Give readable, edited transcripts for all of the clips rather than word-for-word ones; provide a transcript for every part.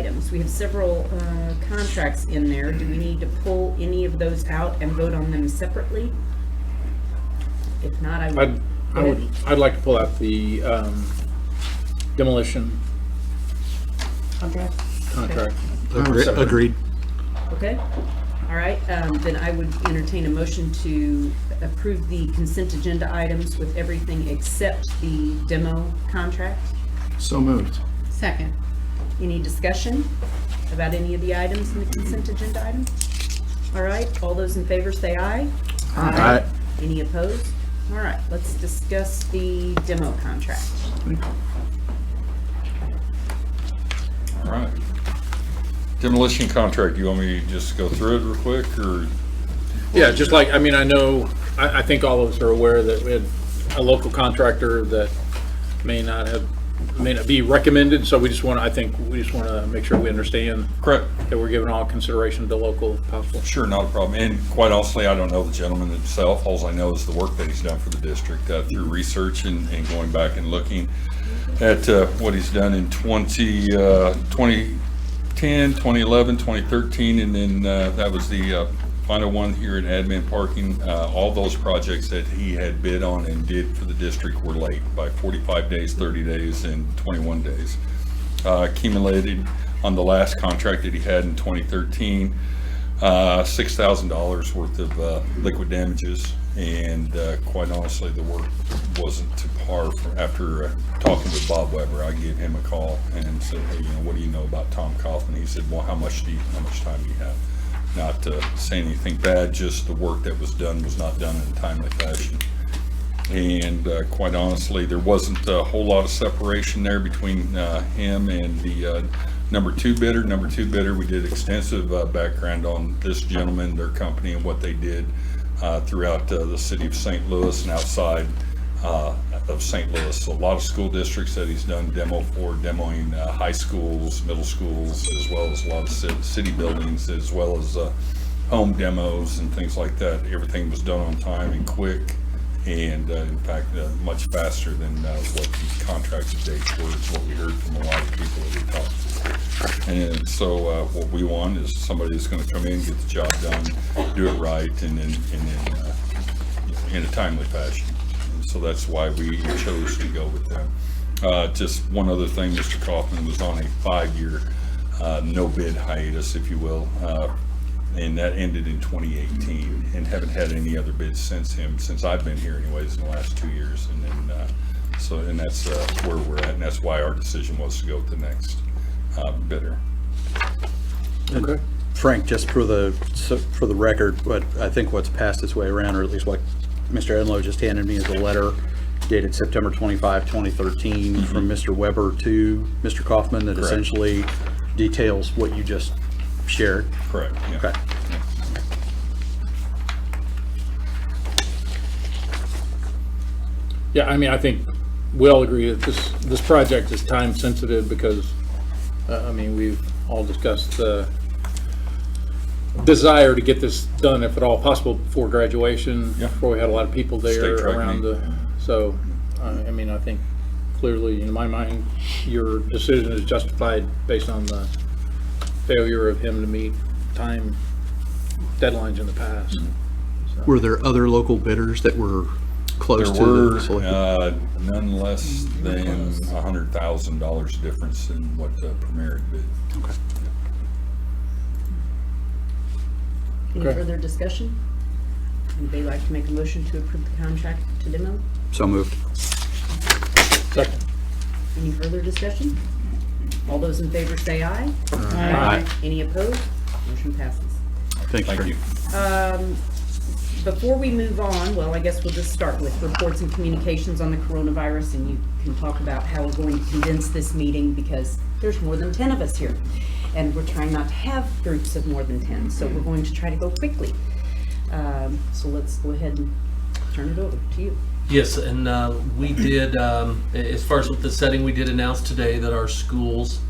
items. We have several contracts in there. Do we need to pull any of those out and vote on them separately? If not, I'd like to pull out the demolition contract. Okay. Agreed. Okay, all right, then I would entertain a motion to approve the consent agenda items with everything except the demo contract. So moved. Second. Any discussion about any of the items in the consent agenda item? All right, all those in favor say aye. Aye. Any opposed? All right, let's discuss the demo contract. All right. Demolition contract, you want me to just go through it real quick, or? Yeah, just like, I mean, I think all of us are aware that we had a local contractor that may not be recommended, so we just want to make sure we understand Correct. that we're giving all consideration to local if possible. Sure, not a problem. And quite honestly, I don't know the gentleman himself. All I know is the work that he's done for the district through research and going back and looking at what he's done in 2010, 2011, 2013, and then that was the final one here in admin parking. All those projects that he had bid on and did for the district were late by 45 days, 30 days, and 21 days. Accumulated on the last contract that he had in 2013, $6,000 worth of liquid damages, and quite honestly, the work wasn't to par. After talking with Bob Weber, I gave him a call and said, "Hey, what do you know about Tom Kaufman?" He said, "Well, how much time do you have?" Not saying anything bad, just the work that was done was not done in a timely fashion. And quite honestly, there wasn't a whole lot of separation there between him and the number two bidder. Number two bidder, we did extensive background on this gentleman, their company, and what they did throughout the city of St. Louis and outside of St. Louis. A lot of school districts that he's done demo for, demoing high schools, middle schools, as well as a lot of city buildings, as well as home demos and things like that. Everything was done on time and quick, and in fact much faster than what the contracted dates were, is what we heard from a lot of people that we talked to. And so what we want is somebody that's going to come in, get the job done, do it right, and then in a timely fashion. So that's why we chose to go with them. Just one other thing, Mr. Kaufman was on a 5-year no bid hiatus, if you will, and that ended in 2018, and haven't had any other bids since I've been here anyways in the last 2 years. And then that's where we're at, and that's why our decision was to go with the next bidder. Okay. Frank, just for the record, what I think what's passed its way around, or at least what Mr. Enlow just handed me, is a letter dated September 25, 2013 from Mr. Weber to Mr. Kaufman that Correct. essentially details what you just shared. Correct. Yeah. Okay. Yeah, I mean, I think we all agree that this project is time sensitive because, I mean, we've all discussed the desire to get this done, if at all possible, before graduation, Yeah. before we had a lot of people there State track around meet. so, I mean, I think clearly, in my mind, your decision is justified based on the failure of him to meet time deadlines in the past. So. Were there other local bidders that were close There to were the selected? none less than $100,000 difference in what Premier had bid. Okay. Any Okay. further discussion? Anybody like to make a motion to approve the contract to demo? So moved. Second. Any further discussion? All those in favor say aye. Aye. Any opposed? Motion passes. Thank you. Thank you. Before we move on, well, I guess we'll just start with reports and communications on the coronavirus, and you can talk about how we're going to condense this meeting because there's more than 10 of us here, and we're trying not to have groups of more than 10, so we're going to try to go quickly. So let's go ahead and turn it over to you. Yes, and we did, as far as with the setting, we did announce today that our schools,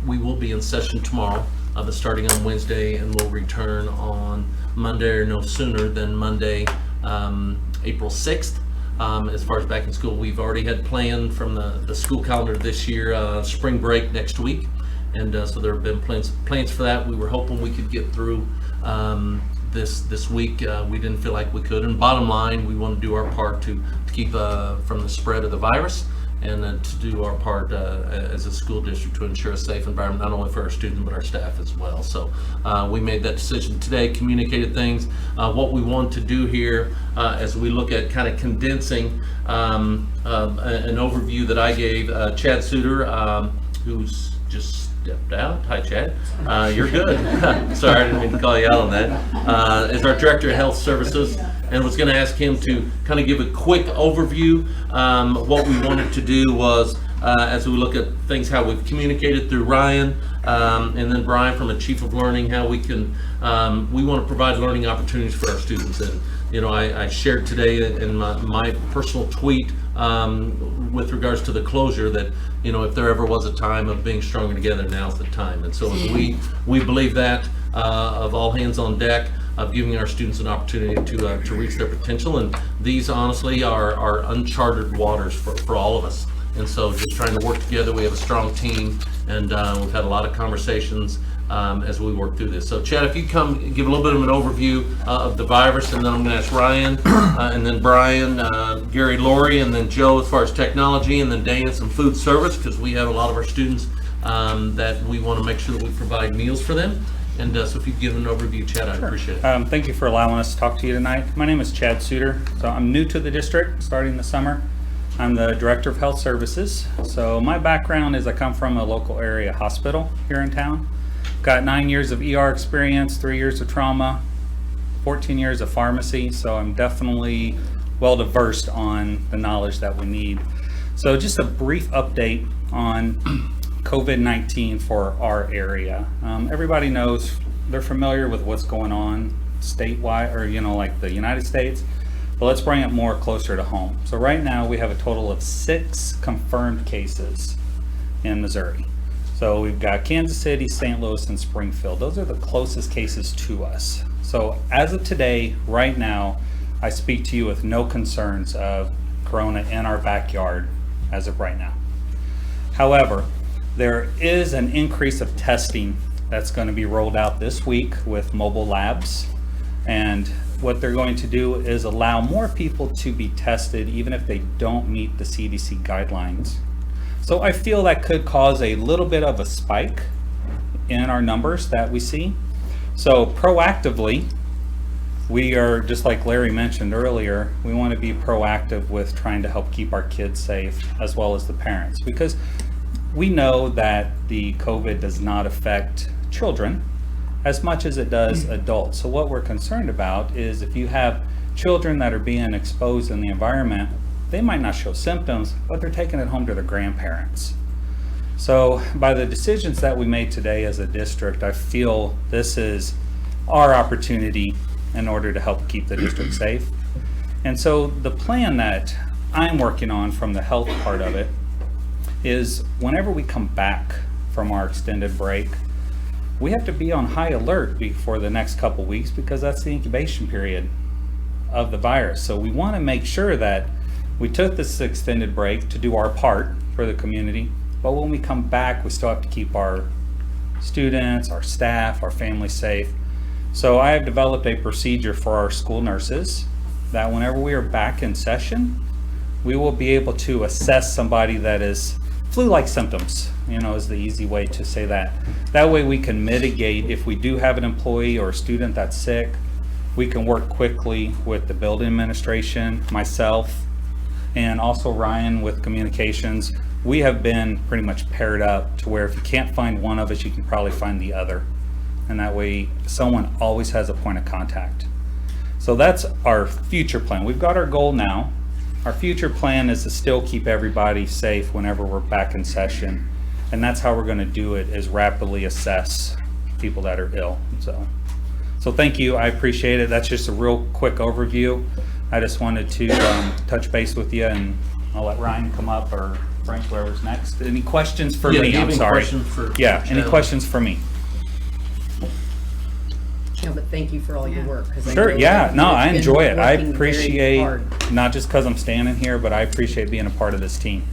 we will be in session tomorrow, but starting on Wednesday, and we'll return on Monday or no sooner than Monday, April 6th. As far as back in school, we've already had planned from the school calendar this year, spring break next week, And so there have been plans for that. We were hoping we could get through this week. We didn't feel like we could. And bottom line, we want to do our part to keep from the spread of the virus, and to do our part as a school district to ensure a safe environment, not only for our students, but our staff as well. So we made that decision today, communicated things. What we want to do here as we look at kind of condensing an overview that I gave, Chad Suter, who's just stepped out. Hi, Chad. You're good. Sorry, I didn't mean to call you out on that. Is our Director of Health Services, and was going to ask him to kind of give a quick overview. What we wanted to do was, as we look at things, how we've communicated through Ryan, and then Brian from a Chief of Learning, how we can, we want to provide learning opportunities for our students. And you know, I shared today in my personal tweet with regards to the closure that, you know, if there ever was a time of being stronger together, now's the time. And so we believe that of all hands on deck, of giving our students an opportunity to reach their potential. And these honestly are uncharted waters for all of us. And so just trying to work together, we have a strong team, and we've had a lot of conversations as we work through this. So Chad, if you come give a little bit of an overview of the virus, and then I'm going to ask Ryan, and then Brian, Gary, Lori, and then Joe as far as technology, and then Dan some food service, because we have a lot of our students that we want to make sure that we provide meals for them. And so if you give an overview, Chad, I appreciate it. Thank you for allowing us to talk to you tonight. My name is Chad Suter. So I'm new to the district starting this summer. I'm the Director of Health Services. So my background is I come from a local area hospital here in town. Got 9 years of ER experience, 3 years of trauma, 14 years of pharmacy. So I'm definitely well versed on the knowledge that we need. So just a brief update on COVID-19 for our area. Everybody knows, they're familiar with what's going on statewide, or like the United States, but let's bring it more closer to home. So right now we have a total of 6 confirmed cases in Missouri. So we've got Kansas City, St. Louis, and Springfield. Those are the closest cases to us. So as of today, right now, I speak to you with no concerns of corona in our backyard as of right now. However, there is an increase of testing that's going to be rolled out this week with mobile labs. And what they're going to do is allow more people to be tested even if they don't meet the CDC guidelines. So I feel that could cause a little bit of a spike in our numbers that we see. So proactively, we are, just like Larry mentioned earlier, we want to be proactive with trying to help keep our kids safe as well as the parents, because we know that the COVID does not affect children as much as it does adults. So what we're concerned about is if you have children that are being exposed in the environment, they might not show symptoms, but they're taking it home to their grandparents. So by the decisions that we made today as a district, I feel this is our opportunity in order to help keep the district safe. And so the plan that I'm working on from the health part of it is whenever we come back from our extended break, we have to be on high alert before the next couple weeks, because that's the incubation period of the virus. So we want to make sure that we took this extended break to do our part for the community, but when we come back, we still have to keep our students, our staff, our families safe. So I have developed a procedure for our school nurses that whenever we are back in session, we will be able to assess somebody that is flu-like symptoms, is the easy way to say that. That way we can mitigate if we do have an employee or a student that's sick. We can work quickly with the building administration, myself, and also Ryan with communications. We have been pretty much paired up to where if you can't find one of us, you can probably find the other. And that way someone always has a point of contact. So that's our future plan. We've got our goal now. Our future plan is to still keep everybody safe whenever we're back in session. And that's how we're going to do it, is rapidly assess people that are ill. So thank you. I appreciate it. That's just a real quick overview. I just wanted to touch base with you, and I'll let Ryan come up, or Frank, whoever's next. Any questions for me? I'm sorry. Any questions for me? No, but thank you for all your work. 'Cause I Sure, know yeah, that no, you've I been enjoy it. I working very appreciate, hard. not just because I'm standing here, but I appreciate being a part of this team.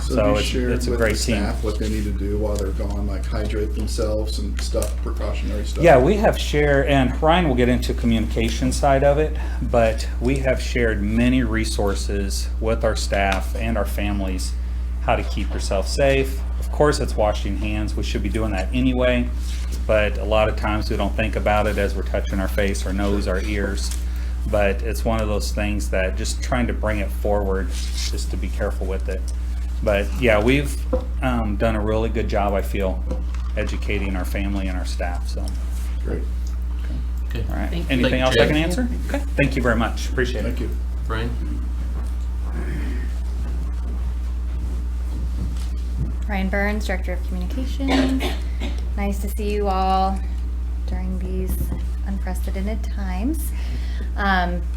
So you share it's a with great the team. staff what they need to do while they're gone, like hydrate themselves and stuff, precautionary stuff? Yeah, we have shared, and Ryan will get into communication side of it, but we have shared many resources with our staff and our families, how to keep yourself safe. Of course, it's washing hands. We should be doing that anyway, but a lot of times we don't think about it as we're touching our face, our nose, our ears. But it's one of those things that just trying to bring it forward, just to be careful with it. But yeah, we've done a really good job, I feel, educating our family and our staff, so. Great, Okay. All right. Thank you. Anything Thank you, else I Jay. can answer? Okay. Thank you very much. Appreciate it. thank you. Brian? Ryan Burns, Director of Communications. Nice to see you all during these unprecedented times.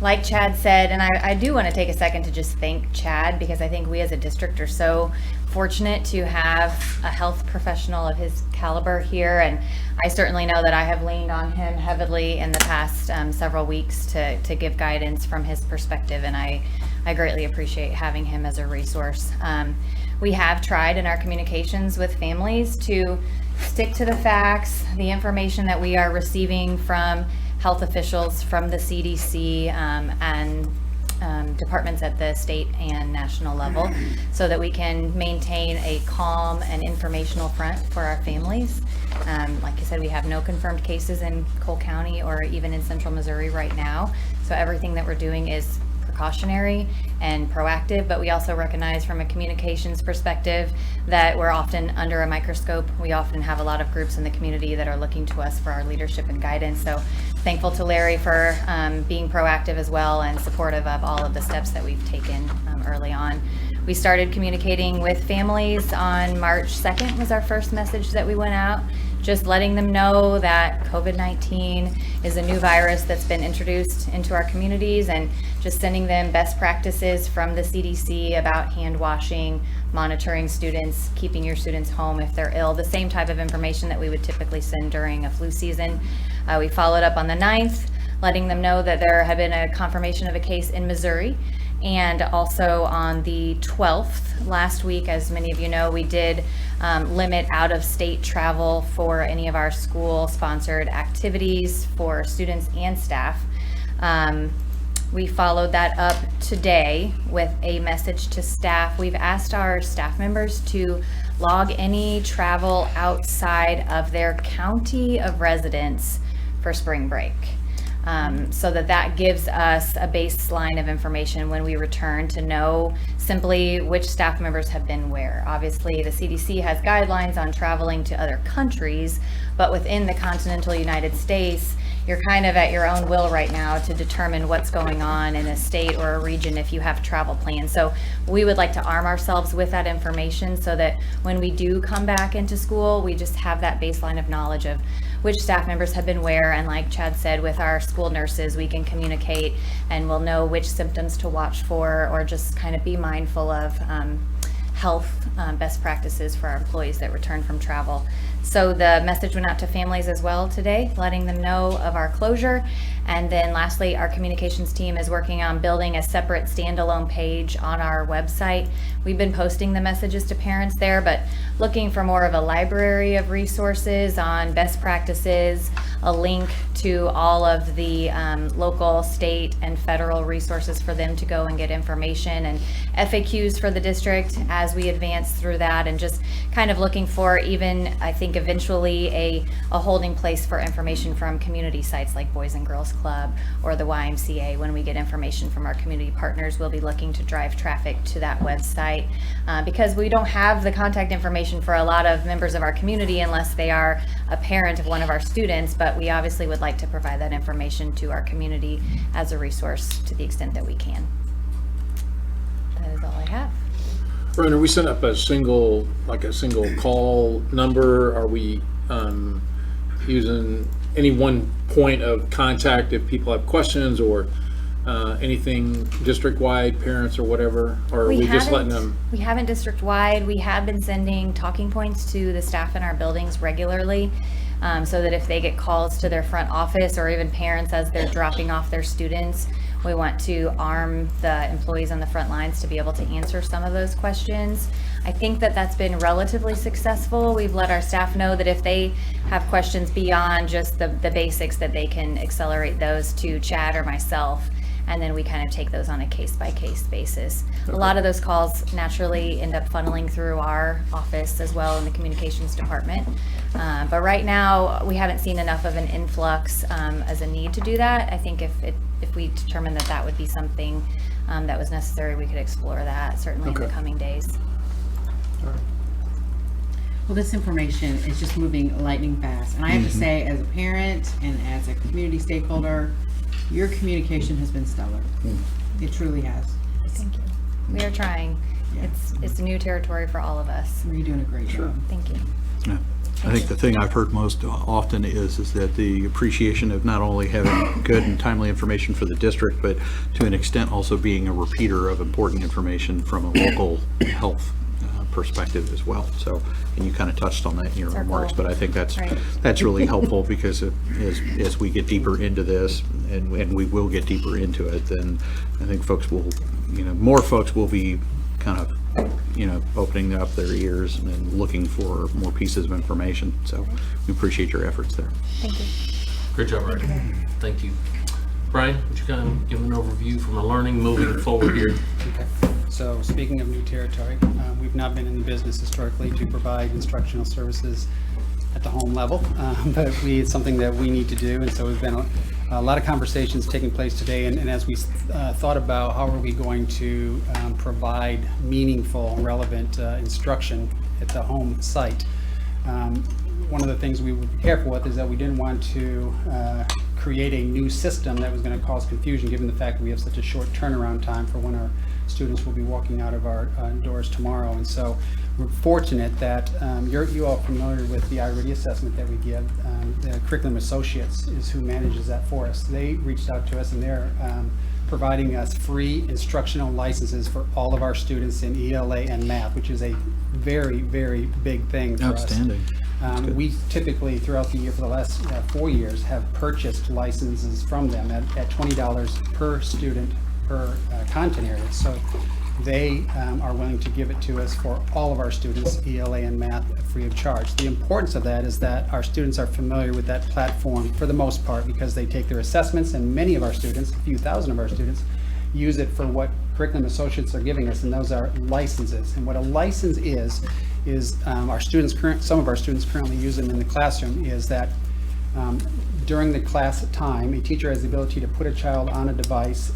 Like Chad said, and I do want to take a second to just thank Chad, because I think we as a district are so fortunate to have a health professional of his caliber here, and I certainly know that I have leaned on him heavily in the past several weeks to give guidance from his perspective, and I greatly appreciate having him as a resource. We have tried in our communications with families to stick to the facts, the information that we are receiving from health officials from the CDC and departments at the state and national level, so that we can maintain a calm and informational front for our families. Like I said, we have no confirmed cases in Cole County or even in central Missouri right now, so everything that we're doing is precautionary and proactive, but we also recognize from a communications perspective that we're often under a microscope. We often have a lot of groups in the community that are looking to us for our leadership and guidance. So thankful to Larry for being proactive as well and supportive of all of the steps that we've taken early on. We started communicating with families on March 2nd was our first message that we went out, just letting them know that COVID-19 is a new virus that's been introduced into our communities, and just sending them best practices from the CDC about hand washing, monitoring students, keeping your students home if they're ill, the same type of information that we would typically send during a flu season. We followed up on the 9th, letting them know that there had been a confirmation of a case in Missouri. And also on the 12th, last week, as many of you know, we did limit out-of-state travel for any of our school-sponsored activities for students and staff. We followed that up today with a message to staff. We've asked our staff members to log any travel outside of their county of residence for spring break. So that gives us a baseline of information when we return to know simply which staff members have been where. Obviously, the CDC has guidelines on traveling to other countries, but within the continental United States, you're kind of at your own will right now to determine what's going on in a state or a region if you have travel plans. So we would like to arm ourselves with that information so that when we do come back into school, we just have that baseline of knowledge of which staff members have been where, and like Chad said, with our school nurses, we can communicate and we'll know which symptoms to watch for, or just kind of be mindful of health best practices for our employees that return from travel. So the message went out to families as well today, letting them know of our closure. And then lastly, our communications team is working on building a separate standalone page on our website. We've been posting the messages to parents there, but looking for more of a library of resources on best practices, a link to all of the local, state, and federal resources for them to go and get information, and FAQs for the district as we advance through that, and just kind of looking for even, I think, eventually a holding place for information from community sites like Boys and Girls Club or the YMCA. When we get information from our community partners, we'll be looking to drive traffic to that website because we don't have the contact information for a lot of members of our community unless they are a parent of one of our students, but we obviously would like to provide that information to our community as a resource to the extent that we can. That is all I have. Ryan, are we setting up a single call number? Are we using any one point of contact if people have questions, or anything district-wide, parents or whatever? Or are we just letting them? We haven't district-wide. We have been sending talking points to the staff in our buildings regularly, so that if they get calls to their front office or even parents as they're dropping off their students, we want to arm the employees on the front lines to be able to answer some of those questions. I think that that's been relatively successful. We've let our staff know that if they have questions beyond just the basics, that they can accelerate those to Chad or myself, and then we kind of take those on a case-by-case basis. A lot of those calls naturally end up funneling through our office as well in the communications department. But right now, we haven't seen enough of an influx as a need to do that. I think if we determine that that would be something that was necessary, we could explore that certainly in the Okay. coming days. Well, this information is just moving lightning fast. And I have to say, as a parent and as a community stakeholder, your communication has been stellar. It truly has. Thank you. We are trying. Yeah. It's new territory for all of us. You're doing a great job. Thank you. Yeah. I think the thing I've heard most often is that the appreciation of not only having good and timely information for the district, but to an extent also being a repeater of important information from a local health perspective as well. So, and you kind of touched on that in your It's our remarks, goal. but I think that's Right. really helpful because as we get deeper into this, and we will get deeper into it, then I think folks will, more folks will be kind of, opening up their ears and looking for more pieces of information. So we appreciate your efforts there. Thank you. Great job, Ray. Thank you. Brian, would you kind of give an overview from a learning moving forward here? Okay. So speaking of new territory, we've not been in the business historically to provide instructional services at the home level, but it's something that we need to do. And so we've been a lot of conversations taking place today. And as we thought about how are we going to provide meaningful, relevant instruction at the home site, one of the things we were careful with is that we didn't want to create a new system that was going to cause confusion, given the fact that we have such a short turnaround time for when our students will be walking out of our doors tomorrow. And so we're fortunate that you're all familiar with the iReady assessment that we give. The Curriculum Associates is who manages that for us. They reached out to us and they're providing us free instructional licenses for all of our students in ELA and math, which is a very, very big thing for us. Outstanding. We typically, throughout the year, for the last 4 years, have purchased licenses from them at $20 per student per content area. So they are willing to give it to us for all of our students, ELA and math, free of charge. The importance of that is that our students are familiar with that platform for the most part because they take their assessments, and many of our students, a few thousand of our students, use it for what Curriculum Associates are giving us, and those are licenses. And what a license is our students some of our students currently use them in the classroom, is that during the class time, a teacher has the ability to put a child on a device,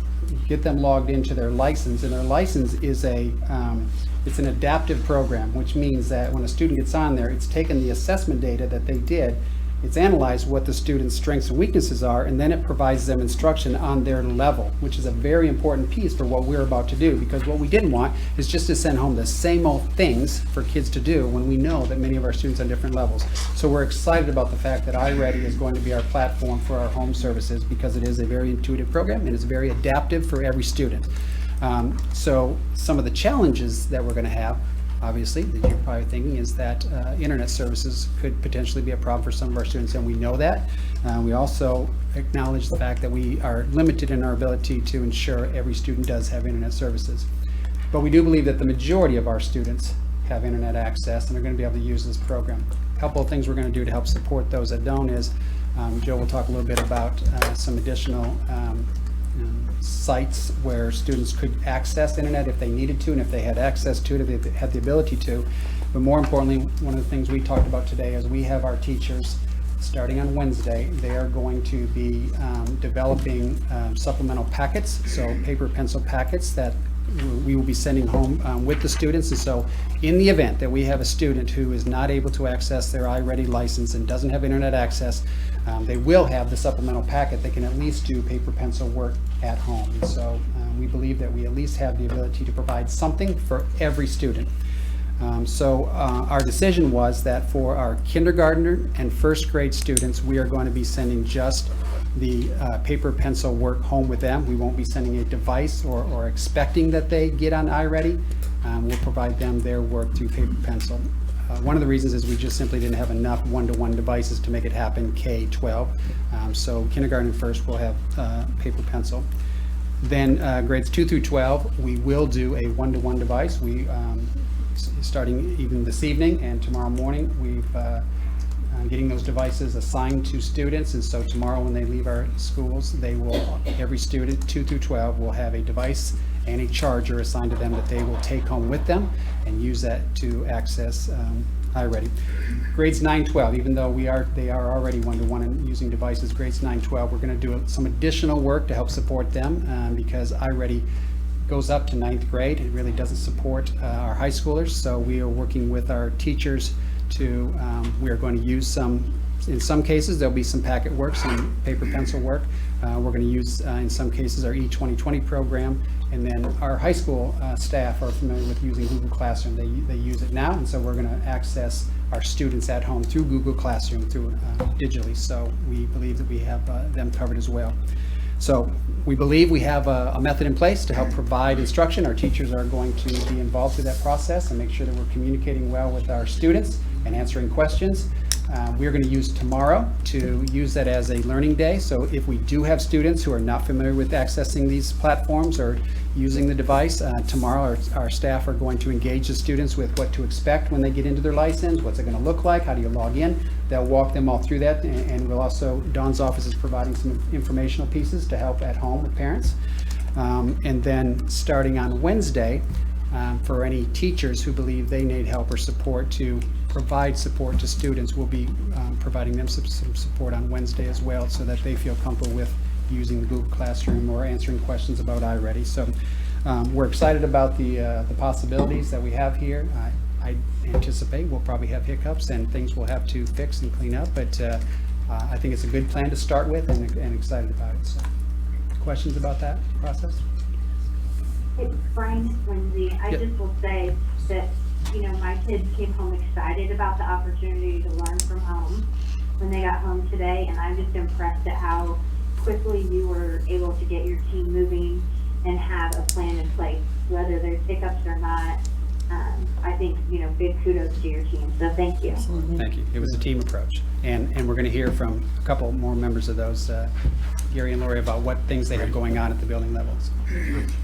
get them logged into their license, and their license is it's an adaptive program, which means that when a student gets on there, it's taken the assessment data that they did, it's analyzed what the student's strengths and weaknesses are, and then it provides them instruction on their level, which is a very important piece for what we're about to do, because what we didn't want is just to send home the same old things for kids to do when we know that many of our students are on different levels. So we're excited about the fact that iReady is going to be our platform for our home services, because it is a very intuitive program and it's very adaptive for every student. So some of the challenges that we're going to have, obviously, that you're probably thinking, is that internet services could potentially be a problem for some of our students, and we know that. We also acknowledge the fact that we are limited in our ability to ensure every student does have internet services. But we do believe that the majority of our students have internet access and are going to be able to use this program. A couple of things we're going to do to help support those that don't is, Joe will talk a little bit about some additional sites where students could access internet if they needed to, and if they had access to it, if they had the ability to. But more importantly, one of the things we talked about today is we have our teachers, starting on Wednesday, they are going to be developing supplemental packets, so paper pencil packets that we will be sending home with the students. And so in the event that we have a student who is not able to access their iReady license and doesn't have internet access, they will have the supplemental packet. They can at least do paper pencil work at home. And so we believe that we at least have the ability to provide something for every student. So our decision was that for our kindergartner and first grade students, we are going to be sending just the paper pencil work home with them. We won't be sending a device or expecting that they get on iReady. We'll provide them their work through paper pencil. One of the reasons is we just simply didn't have enough one-to-one devices to make it happen K-12. So kindergarten and first will have paper pencil. Then grades 2 through 12, we will do a one-to-one device. We starting even this evening and tomorrow morning, we've getting those devices assigned to students, and so tomorrow when they leave our schools, they will, every student, 2 through 12, will have a device and a charger assigned to them that they will take home with them and use that to access iReady. Grades 9-12, even though they are already one-to-one in using devices, grades 9-12, we're going to do some additional work to help support them because iReady goes up to 9th grade. It really doesn't support our high schoolers, so we are working with our teachers to, we are going to use in some cases, there'll be some packet work, some paper pencil work. We're going to use, in some cases, our E2020 program. And then our high school staff are familiar with using Google Classroom. They use it now, and so we're going to access our students at home through Google Classroom, through digitally. So we believe that we have them covered as well. So we believe we have a method in place to help provide instruction. Our teachers are going to be involved through that process and make sure that we're communicating well with our students and answering questions. We're going to use tomorrow to use that as a learning day. So if we do have students who are not familiar with accessing these platforms or using the device, tomorrow our staff are going to engage the students with what to expect when they get into their license, what's it going to look like, how do you log in. They'll walk them all through that, and we'll also, Dawn's office is providing some informational pieces to help at home with parents. And then starting on Wednesday, for any teachers who believe they need help or support to provide support to students, we'll be providing them some support on Wednesday as well, so that they feel comfortable with using the Google Classroom or answering questions about iReady. So we're excited about the possibilities that we have here. I anticipate we'll probably have hiccups and things we'll have to fix and clean up, but I think it's a good plan to start with, and excited about it. So, questions about that process? It's Brian Lindsay. I Yep. just will say that, my kids came home excited about the opportunity to learn from home when they got home today, and I'm just impressed at how quickly you were able to get your team moving and have a plan in place, whether there's hiccups or not. I think, big kudos to your team, so thank you. Thank you. It was a team approach. And we're going to hear from a couple more members of those, Gary and Lori, about what things they have going on at the building levels.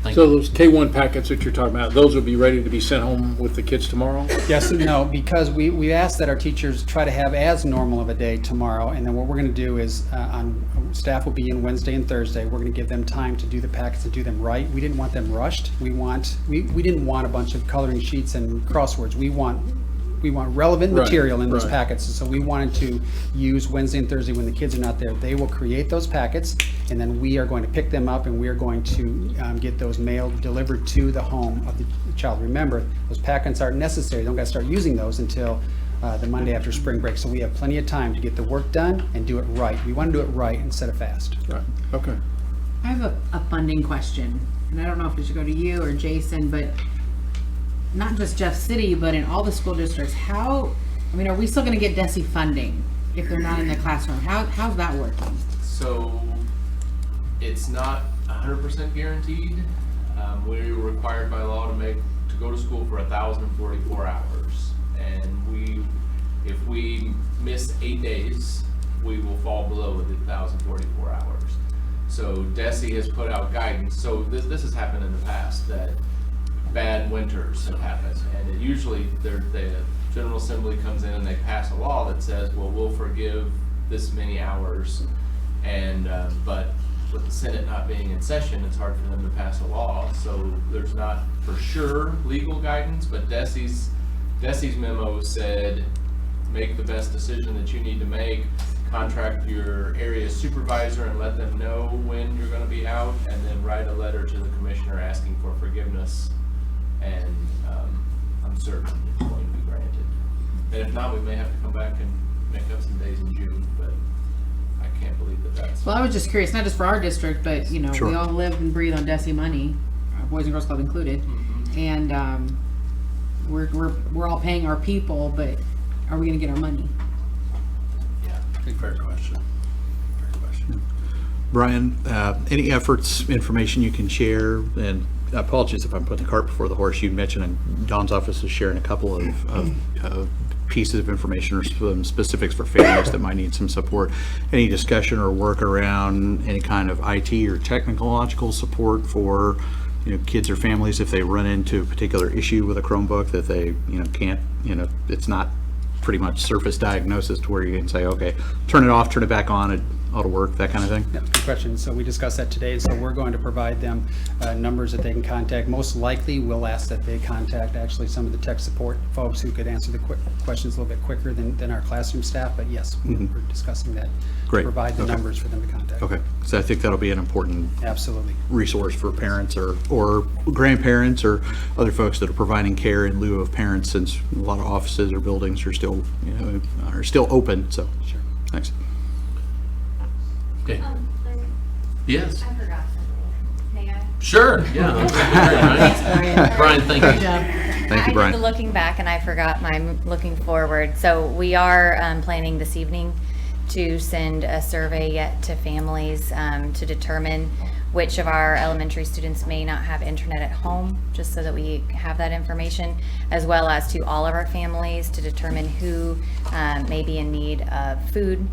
Thank So you. those K-1 packets that you're talking about, those will be ready to be sent home with the kids tomorrow? Yes and no, because we asked that our teachers try to have as normal of a day tomorrow, and then what we're going to do is, staff will be in Wednesday and Thursday. We're going to give them time to do the packets and do them right. We didn't want them rushed. We didn't want a bunch of coloring sheets and crosswords. We want relevant Right, material in those right. packets. So we wanted to use Wednesday and Thursday when the kids are not there. They will create those packets, and then we are going to pick them up, and we are going to get those mailed, delivered to the home of the child. Remember, those packets aren't necessary. They don't got to start using those until the Monday after spring break. So we have plenty of time to get the work done and do it right. We want to do it right instead of fast. Right, okay. I have a funding question, and I don't know if it should go to you or Jason, but not just Jeff City, but in all the school districts, are we still going to get DESE funding if they're not in the classroom? How's that working? So it's not 100% guaranteed. We're required by law to go to school for 1,044 hours, and if we miss 8 days, we will fall below the 1,044 hours. So DESE has put out guidance. So this has happened in the past, that bad winters have happened, and it usually the General Assembly comes in and they pass a law that says, well, we'll forgive this many hours, and but with the Senate not being in session, it's hard for them to pass a law. So there's not for sure legal guidance, but DESE's memo said, make the best decision that you need to make, contract your area supervisor and let them know when you're going to be out, and then write a letter to the commissioner asking for forgiveness. And I'm certain it's going to be granted. And if not, we may have to come back and make up some days in June, but I can't believe that's. Well, I was just curious, not just for our district, but, Sure. we all live and breathe on DESE money, Boys and Girls Club included. And we're all paying our people, but are we going to get our money? Yeah. Fair question. Brian, any efforts, information you can share, and apologies if I'm putting the cart before the horse. You mentioned in Dawn's office is sharing a couple of pieces of information or some specifics for families that might need some support. Any discussion or work around any kind of IT or technological support for kids or families, if they run into a particular issue with a Chromebook that they, can't, it's not pretty much surface diagnosis to where you can say, okay, turn it off, turn it back on, it ought to work, that kind of thing? Yeah, good question. So we discussed that today. So we're going to provide them numbers that they can contact. Most likely, we'll ask that they contact actually some of the tech support folks who could answer the questions a little bit quicker than our classroom staff. But yes, we're discussing that. Great. Provide the Okay. numbers for them to contact. Okay, so I think that'll be an important Absolutely. resource for parents or grandparents or other folks that are providing care in lieu of parents, since a lot of offices or buildings are still, are still open, so. Sure. Thanks. Okay. Yes. I forgot something. May I? Sure. Yeah. Brian. Brian, thank you. Thank you, I Brian. did the looking back and I forgot my looking forward. So we are planning this evening to send a survey yet to families to determine which of our elementary students may not have internet at home, just so that we have that information, as well as to all of our families to determine who may be in need of food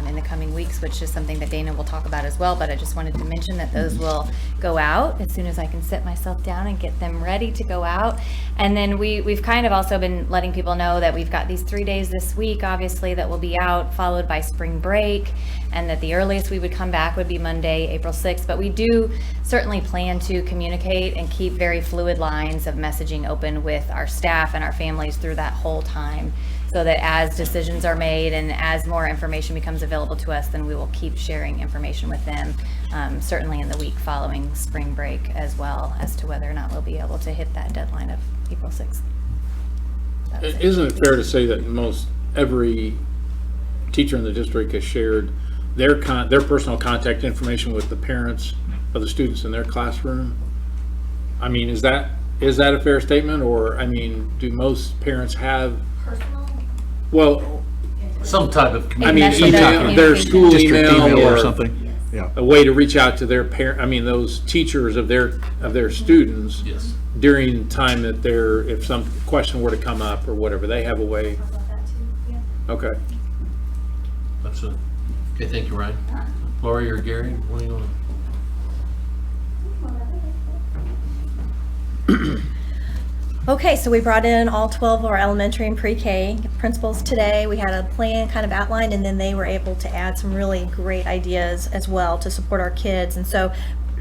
in the coming weeks, which is something that Dana will talk about as well. But I just wanted to mention that those will go out as soon as I can sit myself down and get them ready to go out. And then we've kind of also been letting people know that we've got these 3 days this week, obviously, that will be out, followed by spring break, and that the earliest we would come back would be Monday, April 6th. But we do certainly plan to communicate and keep very fluid lines of messaging open with our staff and our families through that whole time, so that as decisions are made and as more information becomes available to us, then we will keep sharing information with them, certainly in the week following spring break, as well as to whether or not we'll be able to hit that deadline of April 6th. That was it. Isn't it fair to say that most every teacher in the district has shared their personal contact information with the parents of the students in their classroom? I mean, is that a fair statement? Or, I mean, do most parents have, well, Some type of I mean, Method of email, their school District email or or something? Yeah. a way to reach out to their those teachers of their students Yes. during time that if some question were to come up or whatever, they have a way. Okay. Absolutely. Okay, thank you, Ryan. Lori or Gary, what do you want? Okay, so we brought in all 12 of our elementary and pre-K principals today. We had a plan kind of outlined, and then they were able to add some really great ideas as well to support our kids. And so,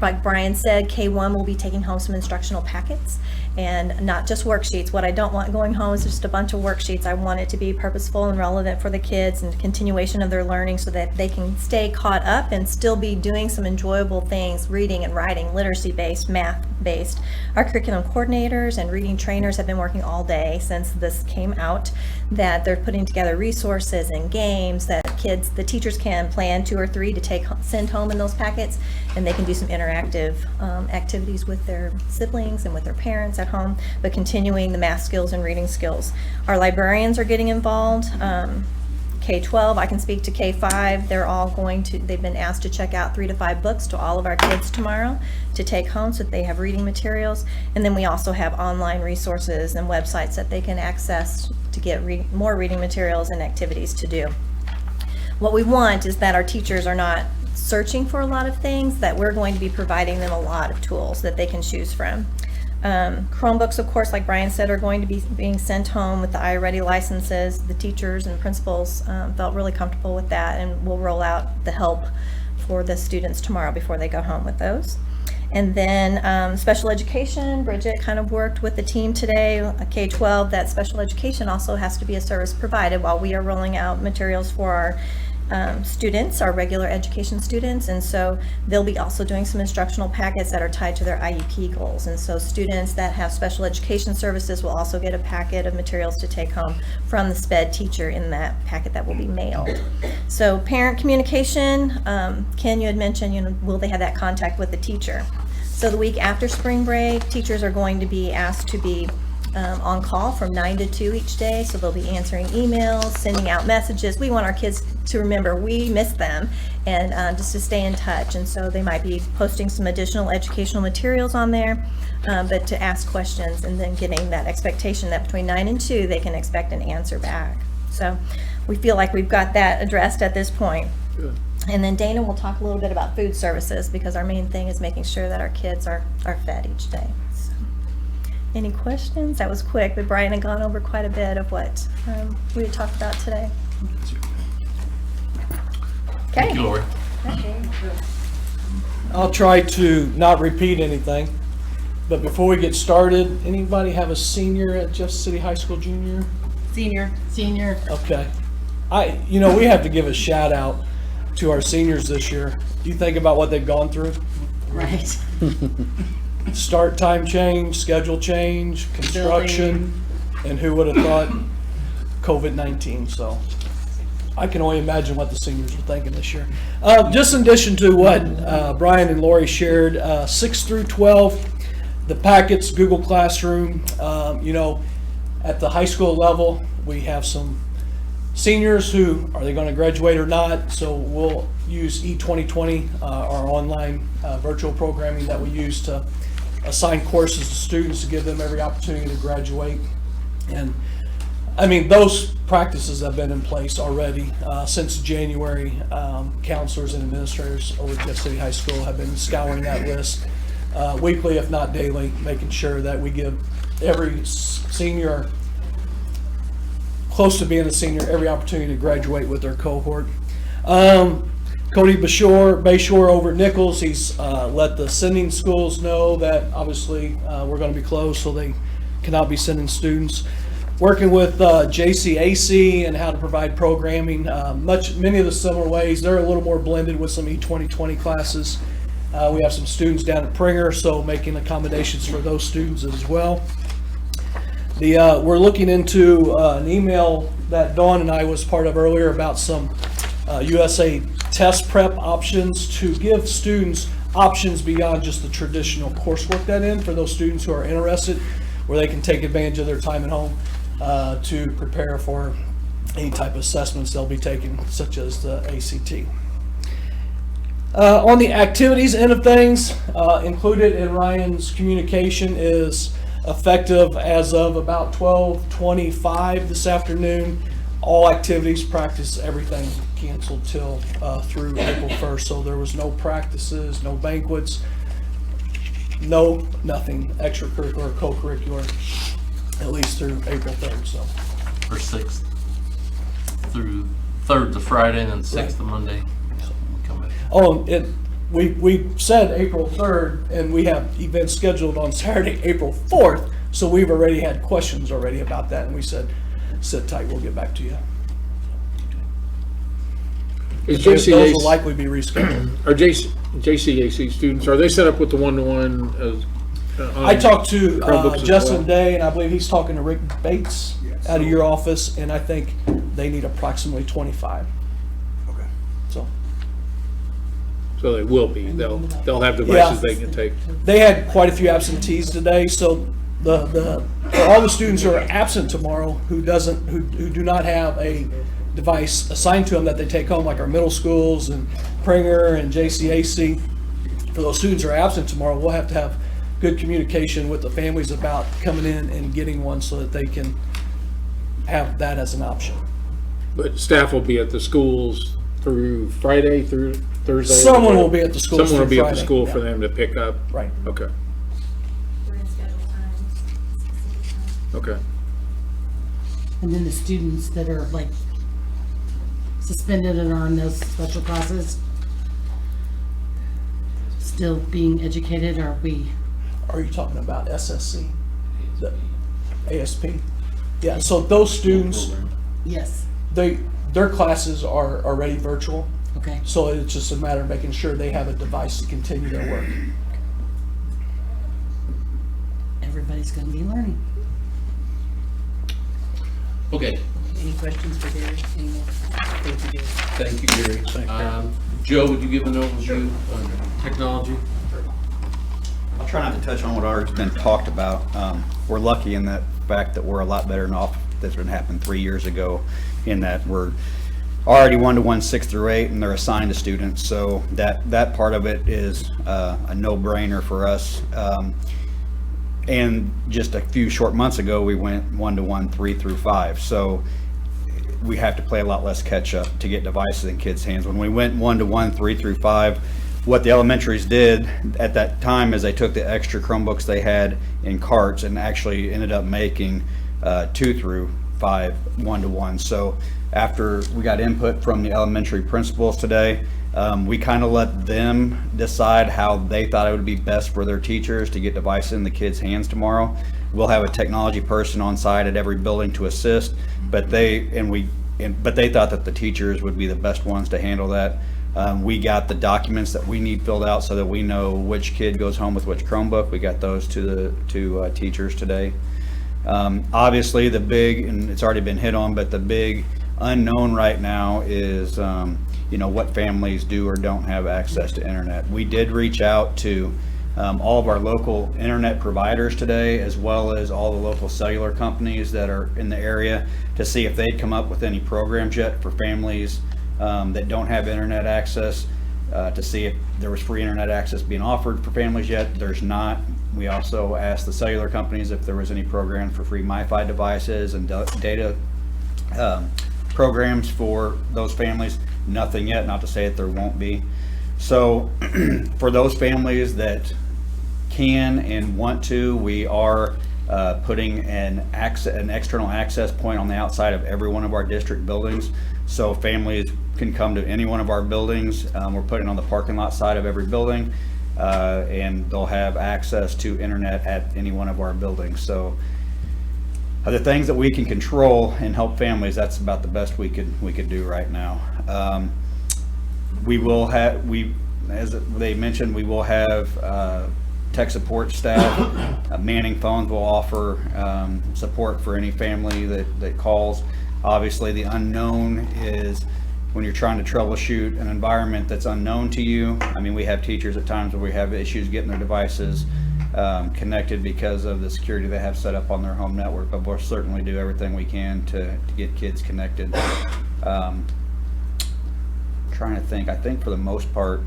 like Brian said, K1 will be taking home some instructional packets and not just worksheets. What I don't want going home is just a bunch of worksheets. I want it to be purposeful and relevant for the kids and continuation of their learning, so that they can stay caught up and still be doing some enjoyable things, reading and writing, literacy-based, math-based. Our curriculum coordinators and reading trainers have been working all day since this came out, that they're putting together resources and games that the teachers can plan 2 or 3 to send home in those packets, and they can do some interactive activities with their siblings and with their parents at home, but continuing the math skills and reading skills. Our librarians are getting involved. K-12, I can speak to K-5. They've been asked to check out 3 to 5 books to all of our kids tomorrow to take home, so that they have reading materials. And then we also have online resources and websites that they can access to get more reading materials and activities to do. What we want is that our teachers are not searching for a lot of things, that we're going to be providing them a lot of tools that they can choose from. Chromebooks, of course, like Brian said, are going to be being sent home with the iReady licenses. The teachers and principals felt really comfortable with that, and we'll roll out the help for the students tomorrow before they go home with those. And then special education, Bridget kind of worked with the team today, K-12, that special education also has to be a service provided while we are rolling out materials for our students, our regular education students. And so they'll be also doing some instructional packets that are tied to their IEP goals. And so students that have special education services will also get a packet of materials to take home from the SPED teacher in that packet that will be mailed. So parent communication, Ken, you had mentioned, will they have that contact with the teacher? So the week after spring break, teachers are going to be asked to be on call from 9 to 2 each day. So they'll be answering emails, sending out messages. We want our kids to remember we miss them, and just to stay in touch. And so they might be posting some additional educational materials on there, but to ask questions, and then getting that expectation that between 9 and 2 they can expect an answer back. So we feel like we've got that addressed at this point. Good. And then Dana will talk a little bit about food services because our main thing is making sure that our kids are fed each day. So, any questions? That was quick, but Brian had gone over quite a bit of what we had talked about today. Okay. Thank you, Lori. I'll try to not repeat anything, but before we get started, anybody have a senior at Jeff City High School junior? Senior. Okay. We have to give a shout out to our seniors this year. You think about what they've gone through. Right. Start time change, schedule change, construction, and who would have thought COVID-19. So I can only imagine what the seniors were thinking this year. Just in addition to what Brian and Lori shared, 6 through 12, the packets, Google Classroom, at the high school level, we have some seniors who, are they going to graduate or not? So we'll use E2020, our online virtual programming that we use to assign courses to students to give them every opportunity to graduate. And those practices have been in place already since January. Counselors and administrators over at Jeff City High School have been scouring that list weekly, if not daily, making sure that we give every senior, close to being a senior, every opportunity to graduate with their cohort. Cody Bayshore over at Nichols, he's let the sending schools know that obviously we're going to be closed, so they cannot be sending students. Working with JCAC and how to provide programming, many of the similar ways. They're a little more blended with some E2020 classes. We have some students down at Pringer, so making accommodations for those students as well. We're looking into an email that Dawn and I was part of earlier about some USA test prep options to give students options beyond just the traditional coursework for those students who are interested, where they can take advantage of their time at home to prepare for any type of assessments they'll be taking, such as the ACT. On the activities end of things, included in Ryan's communication is effective as of about 12:25 this afternoon. All activities, practice, everything canceled till through April 1st. So there was no practices, no banquets, nothing extracurricular, co-curricular, at least through April 3rd. So. Or 6th through 3rd to Friday and then 6th to Monday. Oh, we said April 3rd, and we have events scheduled on Saturday, April 4th. So we've already had questions already about that, and we said, sit tight, we'll get back to you. Those will likely be rescheduled. Are JCAC students, are they set up with the one-to-one? I talked to Chromebooks as Justin well? Day, and I believe he's talking to Rick Bates out of your office, and I think they need approximately 25. Okay. So they will be. They'll have devices they can take. They had quite a few absentees today, so for all the students who are absent tomorrow who do not have a device assigned to them that they take home, like our middle schools and Pringer and JCAC, for those students who are absent tomorrow, we'll have to have good communication with the families about coming in and getting one so that they can have that as an option. But staff will be at the schools through Friday, through Thursday? Someone will be at the schools Someone will through be at the Friday, school yeah. for them to pick up? Right. Okay. Okay. And then the students that are like suspended and are in those special classes still being educated, are we? Are you talking about SSC? The ASP? Yeah, so those students, Yes. their classes are already virtual. Okay. So it's just a matter of making sure they have a device to continue their work. Everybody's gonna be learning. Okay, Any questions for Gary? Any more? Thank you, Gary. thank you, Gary. Joe, would you give an overview on technology? I'll try not to touch on what already been talked about. We're lucky in that fact that we're a lot better off than happened 3 years ago, in that we're already one-to-one 6 through 8, and they're assigned to students. So that part of it is a no-brainer for us. And just a few short months ago, we went one-to-one 3 through 5. So we have to play a lot less catch up to get devices in kids' hands. When we went 1-to-1, 3 through 5, what the elementaries did at that time is they took the extra Chromebooks they had in carts and actually ended up making 2 through 5 1-to-1. So after we got input from the elementary principals today, we kind of let them decide how they thought it would be best for their teachers to get devices in the kids' hands tomorrow. We'll have a technology person on site at every building to assist, but they thought that the teachers would be the best ones to handle that. We got the documents that we need filled out so that we know which kid goes home with which Chromebook. We got those to teachers today. Obviously, the big, and it's already been hit on, but the big unknown right now is what families do or don't have access to internet. We did reach out to all of our local internet providers today, as well as all the local cellular companies that are in the area, to see if they'd come up with any programs yet for families that don't have internet access, to see if there was free internet access being offered for families yet. There's not. We also asked the cellular companies if there was any program for free MiFi devices and data programs for those families. Nothing yet, not to say that there won't be. So for those families that can and want to, we are putting an external access point on the outside of every one of our district buildings, so families can come to any one of our buildings. We're putting it on the parking lot side of every building, and they'll have access to internet at any one of our buildings. So the things that we can control and help families, that's about the best we could do right now. As they mentioned, we will have tech support staff, manning phones. Will offer support for any family that calls. Obviously, the unknown is when you're trying to troubleshoot an environment that's unknown to you. I mean, we have teachers at times where we have issues getting their devices connected because of the security they have set up on their home network, but we'll certainly do everything we can to get kids connected. Trying to think, I think for the most part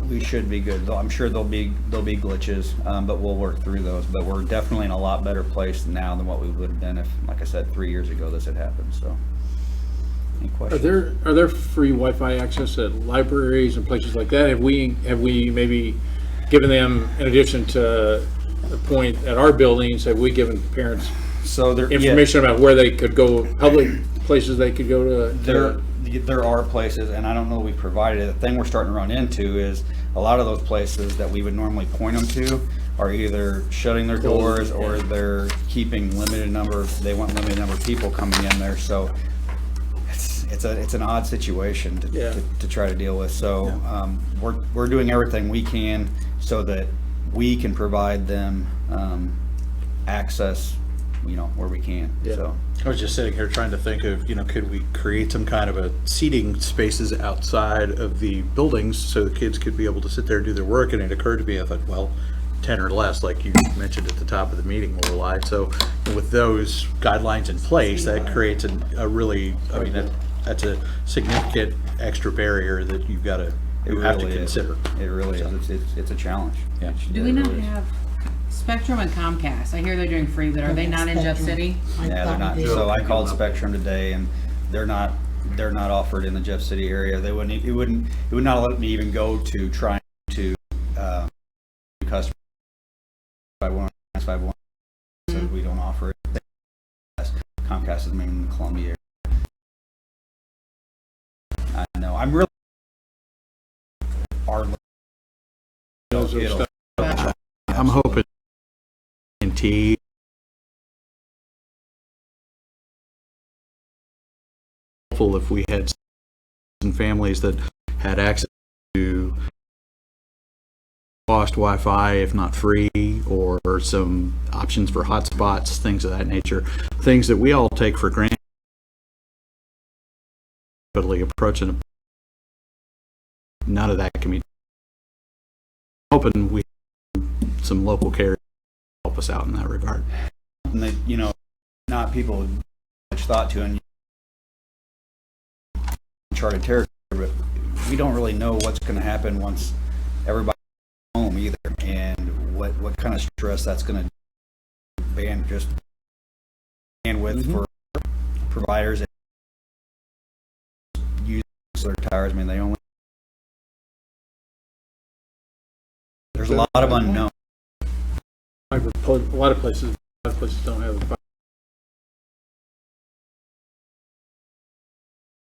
we should be good. I'm sure there'll be glitches, but we'll work through those. But we're definitely in a lot better place now than what we would have been if, like I said, 3 years ago this had happened. So any questions? Are there free Wi-Fi access at libraries and places like that? Have we maybe given them, in addition to the point at our buildings, have we given parents information about where they could go, public places they could go to? There are places, and I don't know we've provided it. The thing we're starting to run into is a lot of those places that we would normally point them to are either shutting their doors or they're keeping they want limited number of people coming in there. So it's an odd situation to try to deal with. So we're doing everything we can so that we can provide them access, where we can. Yeah. So I was just sitting here trying to think of, could we create some kind of a seating spaces outside of the buildings so the kids could be able to sit there and do their work? And it occurred to me, I thought, well, 10 or less, like you mentioned at the top of the meeting, will rely. So with those guidelines in place, that creates a really, that's a significant extra barrier that you've got to have to consider. It really is. It's a challenge. Yeah. Do we not have Spectrum and Comcast? I hear they're doing free, but are they not in Jeff City? Yeah, they're not. So I called Spectrum today, and they're not offered in the Jeff City area. It would not let me even go to trying to customer 51. So we don't offer it. Comcast is mainly in the Columbia area. I know. I'm really I'm hoping T if we had some families that had access to cost Wi-Fi, if not free, or some options for hotspots, things of that nature, things that we all take for granted. Approaching none of that can be. Hoping we some local carriers help us out in that regard. And that, not people much thought to in uncharted territory, but we don't really know what's going to happen once everybody's home either, and what kind of stress that's going to bandwidth for providers their tires. I mean, there's a lot of unknown. A lot of places don't have a fire.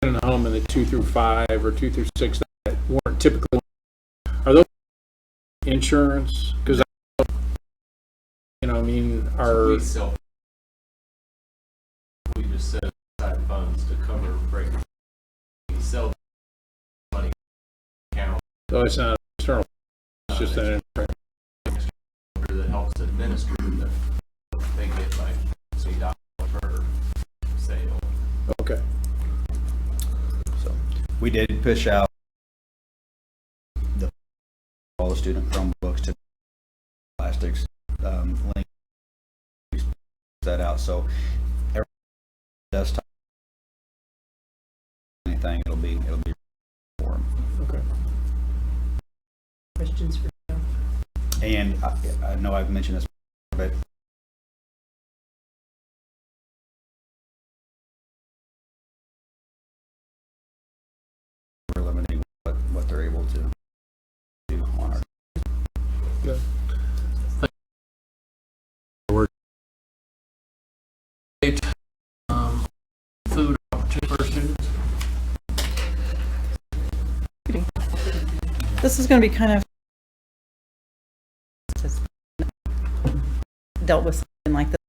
In a home in the 2 through 5 or 2 through 6 that weren't typical. Are those insurance? Because I mean, We just set aside funds to cover break. We sell money account so it's not external. It's just an that helps administer them. They get like $8 per sale. okay. So we did push out all the student Chromebooks to plastics. Link that out. So every desktop, anything, it'll be for them. Okay. Questions for Joe? And I know I've mentioned this, but we're limiting what they're able to do on our. Good. Food opportunity for students. This is going to be kind of dealt with something like this,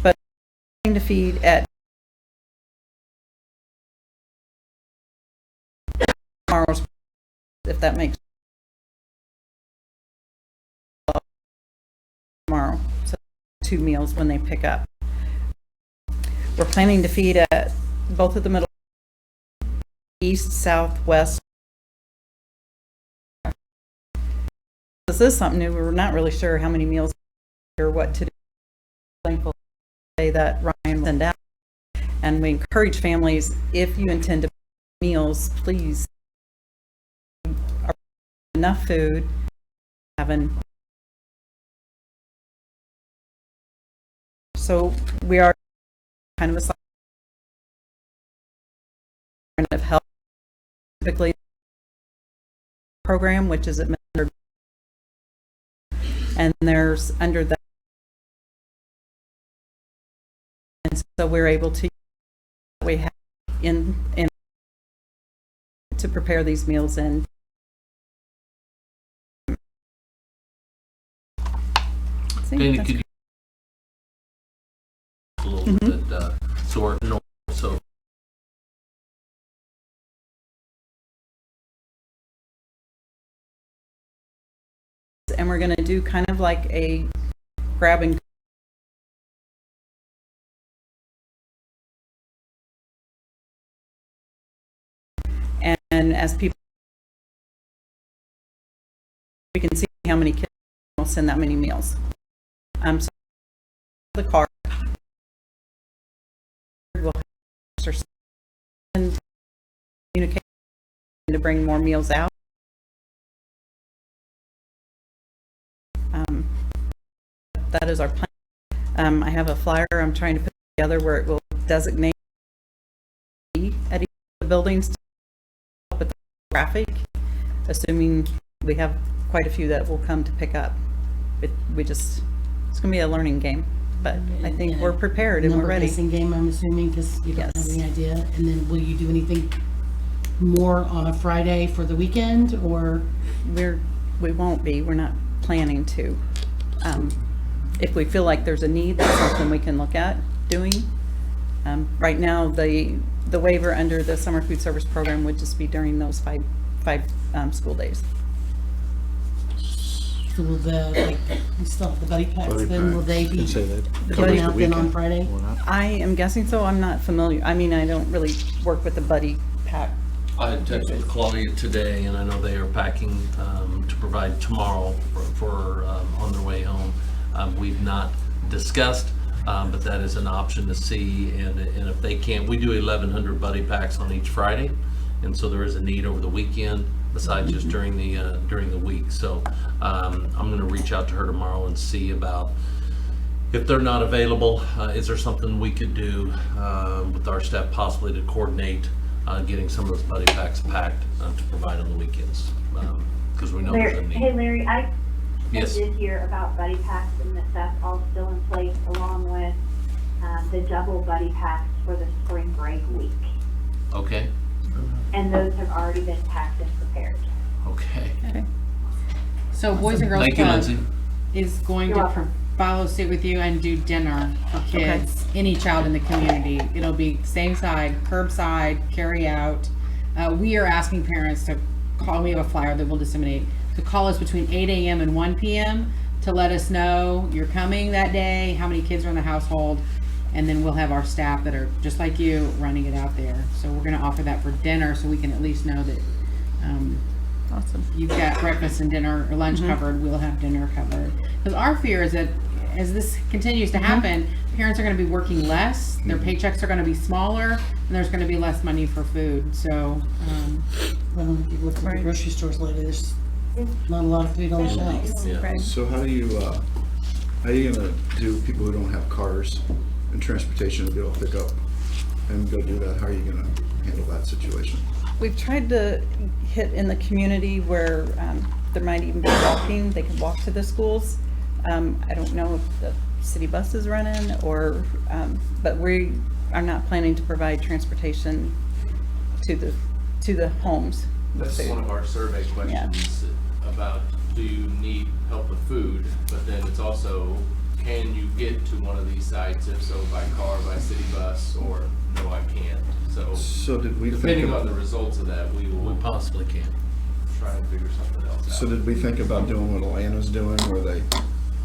but to feed at tomorrow's, if that makes tomorrow, so 2 meals when they pick up. We're planning to feed at both of the middle, east, south, west. This is something new. We're not really sure how many meals or what to do. Thankful to say that Ryan will send out. And we encourage families, if you intend to meals, please enough food, having. So we are kind of a health, typically program, which is administered, and there's under that, and so we're able to we have in to prepare these meals in. Danny, could you a little bit, so we're normal, so And we're going to do kind of like a grab and and as people, we can see how many kids will send that many meals. So the card will send communication to bring more meals out. That is our plan. I have a flyer I'm trying to put together where it will designate at each of the buildings to help with the traffic, assuming we have quite a few that will come to pick up. It's going to be a learning game, but I think we're prepared and we're ready. Number game, I'm assuming, because you don't have any idea. And then will you do anything more on a Friday for the weekend, or? We won't be. We're not planning to. If we feel like there's a need, that's something we can look at doing. Right now, the waiver under the summer food service program would just be during those five school days. So will we still have the buddy packs then? Will they be The coming out then on Friday? I am guessing so. I'm not familiar. I mean, I don't really work with the buddy pack. I had texted with Claudia today, and I know they are packing to provide tomorrow for on their way home. We've not discussed, but that is an option to see, and if they can't, we do 1,100 buddy packs on each Friday, and so there is a need over the weekend besides just during the week. So I'm going to reach out to her tomorrow and see about if they're not available. Is there something we could do with our staff possibly to coordinate getting some of those buddy packs packed to provide on the weekends. Because we know there's a need. Hey Larry, I Yes. did hear about buddy packs and that that's all still in place along with the double buddy packs for the spring break week. Okay, And those have already been packed and prepared. okay. So Boys and Girls Thank you, Club Lindsay. is going You're to welcome. follow suit with you and do dinner for kids, any child in the community. It'll be same side, curbside, carry out. We are asking parents to call, we have a flyer that we'll disseminate, to call us between 8 a.m. and 1 p.m. to let us know you're coming that day, how many kids are in the household, and then we'll have our staff that are just like you running it out there. So we're gonna offer that for dinner so we can at least know that Awesome. you've got breakfast and dinner or lunch covered, we'll have dinner covered. Because our fear is that as this continues to happen, parents are gonna be working less, their paychecks are gonna be smaller, and there's gonna be less money for food, so, Well, if you look at the grocery stores lately, there's not a lot of food on the shelves. Yeah. Right. So how are you gonna do people who don't have cars and transportation to be able to pick up and go do that? How are you gonna handle that situation? We've tried to hit in the community where there might even be walking, they can walk to the schools. I don't know if the city bus is running or, but we are not planning to provide transportation to the homes. That's one of our survey questions about, do you need help with food? But then it's also, can you get to one of these sites? If so, by car, by city bus, or no, I can't. So did we think Depending on about, the results of that, we We will possibly can. try and figure something else out. so did we think about doing what Atlanta's doing where they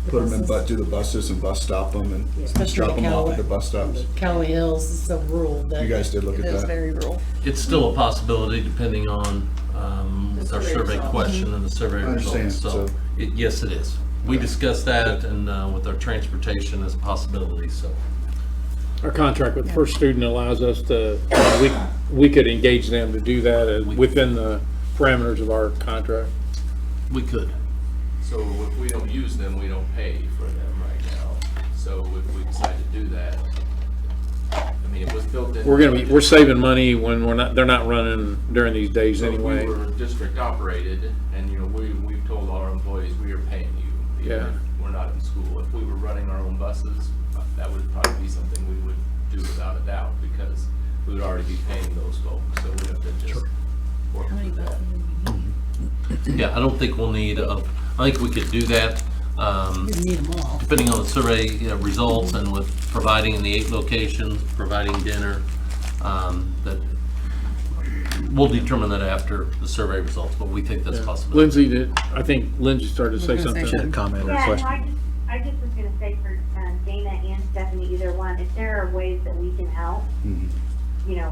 put them in, do the buses and bus stop them and Especially drop them off Callaway. at the bus stops? Callaway Hills is so rural that. You guys did look It at is that? very rural. It's still a possibility depending on with our survey question and the survey I understand, results. So, so- yes, it is. We discussed that and with our transportation as a possibility, so. Our contract with First Student allows us to, we could engage them to do that within the parameters of our contract. We could. So if we don't use them, we don't pay for them right now. So if we decide to do that, I mean, it was built in. We're saving money when they're not running during these days So if anyway. we were district operated, and we've told all our employees, we are paying you, even Yeah. if we're not in school. If we were running our own buses, that would probably be something we would do without a doubt, because we would already be paying those folks, so we have to just work through that. Yeah, I don't think we'll need, I think we could do that. You need them all. Depending on the survey results and with providing in the 8 locations, providing dinner, that we'll determine that after the survey results, but we think that's a possibility. I think Lindsay started to say something. She had a comment or a Yeah, no, question. I just was gonna say for Dana and Stephanie, either one, if there are ways that we can help, you know,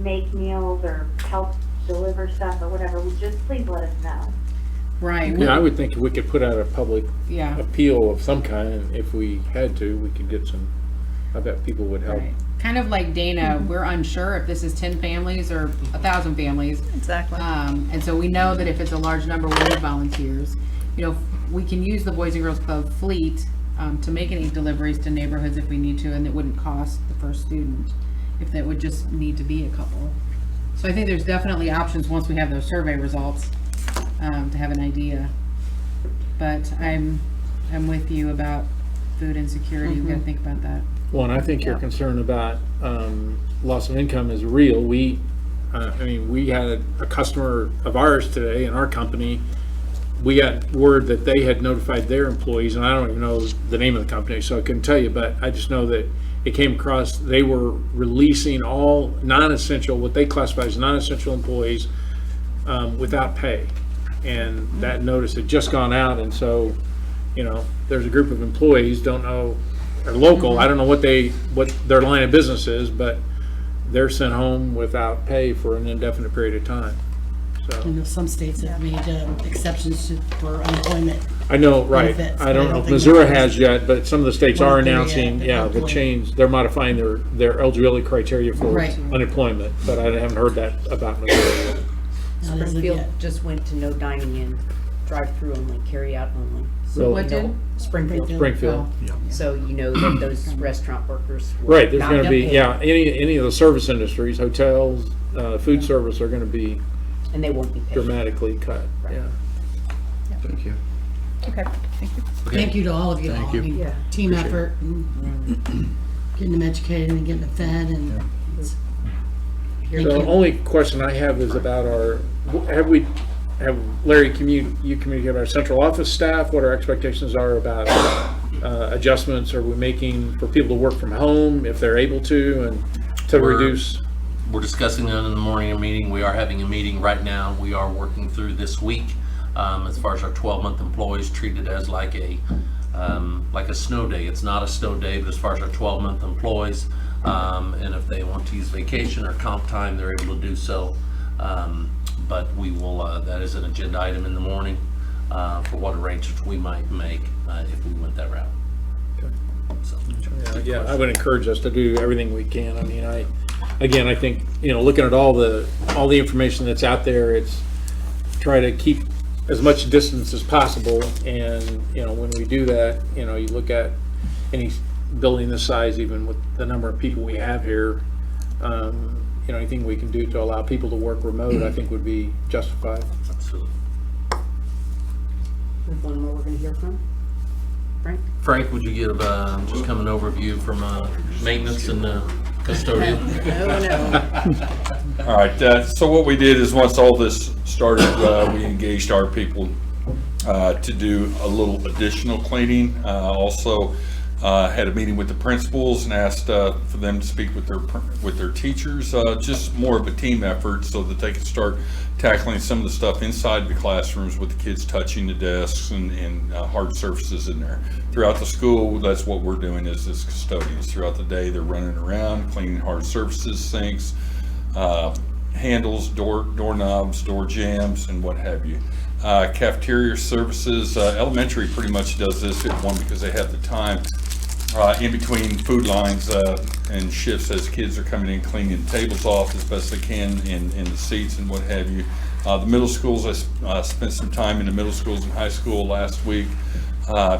make meals or help deliver stuff or whatever, just please let us know. right. Yeah, I would think we could put out a public Yeah. appeal of some kind, and if we had to, we could get some, I bet people would help. Right. Kind of like Dana, we're unsure if this is 10 families or 1,000 families. Exactly. And so we know that if it's a large number, we need volunteers. You know, we can use the Boys and Girls Club fleet to make any deliveries to neighborhoods if we need to, and it wouldn't cost the first student, if that would just need to be a couple. So I think there's definitely options once we have those survey results to have an idea. But I'm with you about food insecurity. We gotta think about that. Well, and I think your concern about loss of income is real. We had a customer of ours today in our company. We got word that they had notified their employees, and I don't even know the name of the company, so I couldn't tell you, but I just know that it came across, they were releasing all non-essential, what they classify as non-essential employees without pay. And that notice had just gone out, and so, there's a group of employees, don't know, are local, I don't know what their line of business is, but they're sent home without pay for an indefinite period of time. I So, know some states have made exceptions for unemployment. I know, right, benefits, I but don't know if think Missouri that has yet, but some of the states Well, are they're announcing, yet, the hopefully. change, they're modifying their eligibility criteria for Right. unemployment, but I haven't heard that about Missouri yet. Not as of Springfield yet. just went to no dining in, drive-through only, carry-out only. Really? What did? Springfield. Springfield. So you know that those restaurant workers. will Right, there's not gonna get be, paid. any of the service industries, hotels, food service are gonna be And they won't be paid. dramatically cut, yeah. Thank you. Okay, thank you. Thank you to all of you. Thank all. you. I mean, Yeah. Team Appreciate it. effort, and getting them educated and getting them fed, and it's- Here- The Thank you. only question I have is about have Larry, you communicate with our central office staff, what our expectations are about adjustments are we making for people to work from home if they're able to, and to reduce? We're discussing that in the morning meeting. We are having a meeting right now. We are working through this week as far as our 12-month employees treated as like a snow day. It's not a snow day, but as far as our 12-month employees, and if they want to use vacation or comp time, they're able to do so. But we will, that is an agenda item in the morning for what arrangements we might make if we went that route. So, Yeah, I would encourage us to do everything we can. I mean, I think, looking at all the information that's out there, it's try to keep as much distance as possible. And, when we do that, you look at any building this size, even with the number of people we have here, anything we can do to allow people to work remote, I think would be justified. absolutely. There's one more we're gonna hear from. Frank? Frank, would you give just come an overview from maintenance and custodial? No. All right, so what we did is once all this started, we engaged our people to do a little additional cleaning. Also had a meeting with the principals and asked for them to speak with their teachers, just more of a team effort so that they could start tackling some of the stuff inside the classrooms with the kids touching the desks and hard surfaces in there. Throughout the school, that's what we're doing as custodians. Throughout the day, they're running around, cleaning hard surfaces, sinks, handles, doorknobs, door jambs, and what have you. Cafeteria services, elementary pretty much does this at one because they have the time in between food lines and shifts as kids are coming in, cleaning tables off as best they can in the seats and what have you. The middle schools, I spent some time in the middle schools and high school last week,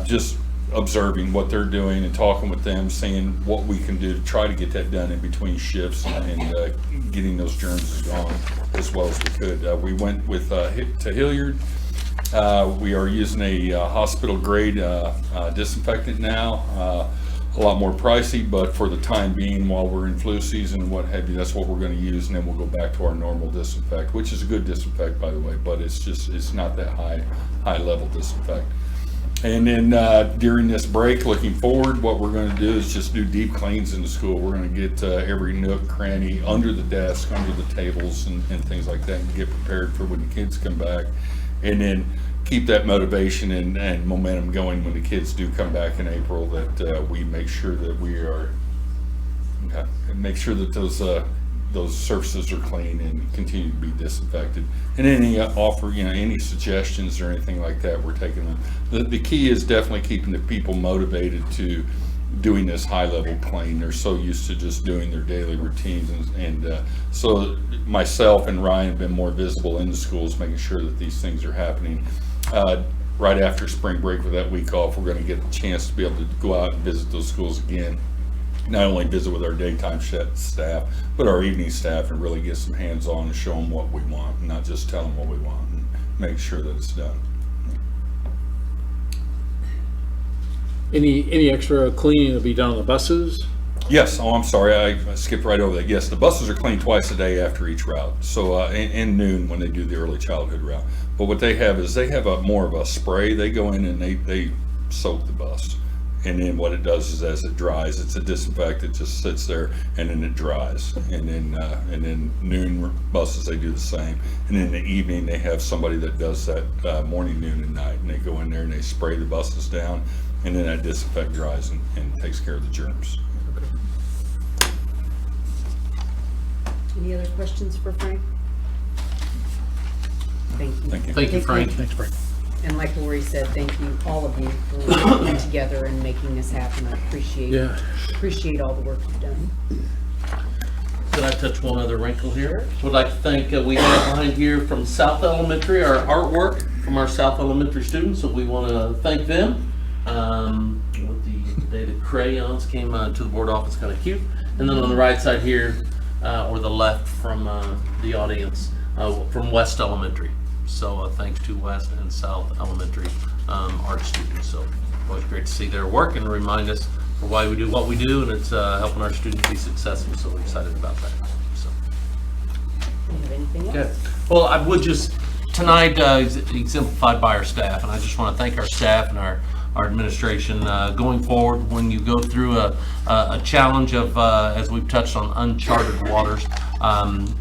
just observing what they're doing and talking with them, seeing what we can do to try to get that done in between shifts and getting those germs gone as well as we could. We went to Hilliard. We are using a hospital grade disinfectant now. A lot more pricey, but for the time being, while we're in flu season and what have you, that's what we're going to use, and then we'll go back to our normal disinfect, which is a good disinfect, by the way, but it's not that high level disinfect. And then during this break, looking forward, what we're going to do is just do deep cleans in the school. We're going to get every nook, cranny, under the desk, under the tables, and things like that, and get prepared for when the kids come back. And then keep that motivation and momentum going when the kids do come back in April, that we make sure that those surfaces are clean and continue to be disinfected. And any any suggestions or anything like that, we're taking them. The key is definitely keeping the people motivated to doing this high level clean. They're so used to just doing their daily routines, and so myself and Ryan have been more visible in the schools, making sure that these things are happening. Right after spring break, with that week off, we're going to get a chance to be able to go out and visit those schools again. Not only visit with our daytime staff, but our evening staff, and really get some hands-on and show them what we want, and not just tell them what we want, and make sure that it's done. Any extra cleaning to be done on the buses? Yes, I'm sorry, I skipped right over that. Yes, the buses are cleaned twice a day after each route, so and noon when they do the early childhood route. But what they have is more of a spray. They go in and they soak the bus, and then what it does is, as it dries, it's a disinfectant. It just sits there and then it dries. And then noon buses, they do the same. And in the evening they have somebody that does that morning, noon, and night, and they go in there and they spray the buses down, and then that disinfect dries and takes care of the germs. Any other questions for Frank? Thank you. Thank you. Thank you, Frank. Thanks, Frank. And like Lori said, thank you, all of you, for working together and making this happen. I appreciate all the work you've done. Could I touch one other wrinkle here? Would like to thank, we have behind here from South Elementary, our artwork from our South Elementary students, so we want to thank them. With the crayons came to the board office, kind of cute. And then on the right side here, or the left from the audience, from West Elementary. So thanks to West and South Elementary art students. So always great to see their work and remind us for why we do what we do, and it's helping our students be successful. So we're excited about that. So. Do you have anything else? Good. Well, I would just, tonight exemplified by our staff, and I just want to thank our staff and our administration going forward. When you go through a challenge of, as we've touched on, uncharted waters,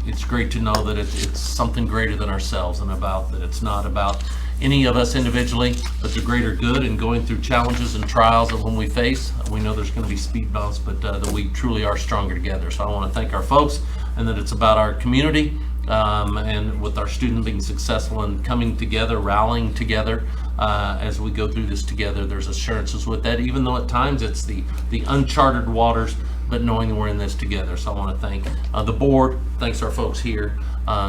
it's great to know that it's something greater than ourselves, and about that it's not about any of us individually, but the greater good, and going through challenges and trials that when we face, we know there's going to be speed bumps, but that we truly are stronger together. So I want to thank our folks, and that it's about our community, and with our students being successful and coming together, rallying together as we go through this together. There's assurances with that, even though at times it's the uncharted waters, but knowing we're in this together. So I want to thank the board, thanks our folks here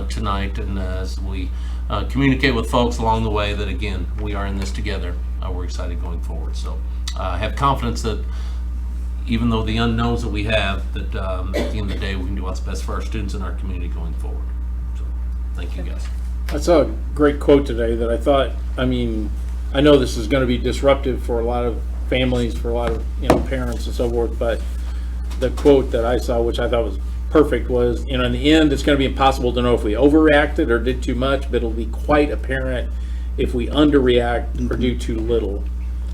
tonight, and as we communicate with folks along the way that, again, we are in this together. We're excited going forward. So I have confidence that even though the unknowns that we have, that at the end of the day, we can do what's best for our students and our community going forward. So thank you, guys. I saw a great quote today that I thought, I mean, I know this is going to be disruptive for a lot of families, for a lot of, parents and so forth, but the quote that I saw, which I thought was perfect, was, in the end, it's going to be impossible to know if we overreacted or did too much, but it'll be quite apparent if we underreact or do too little.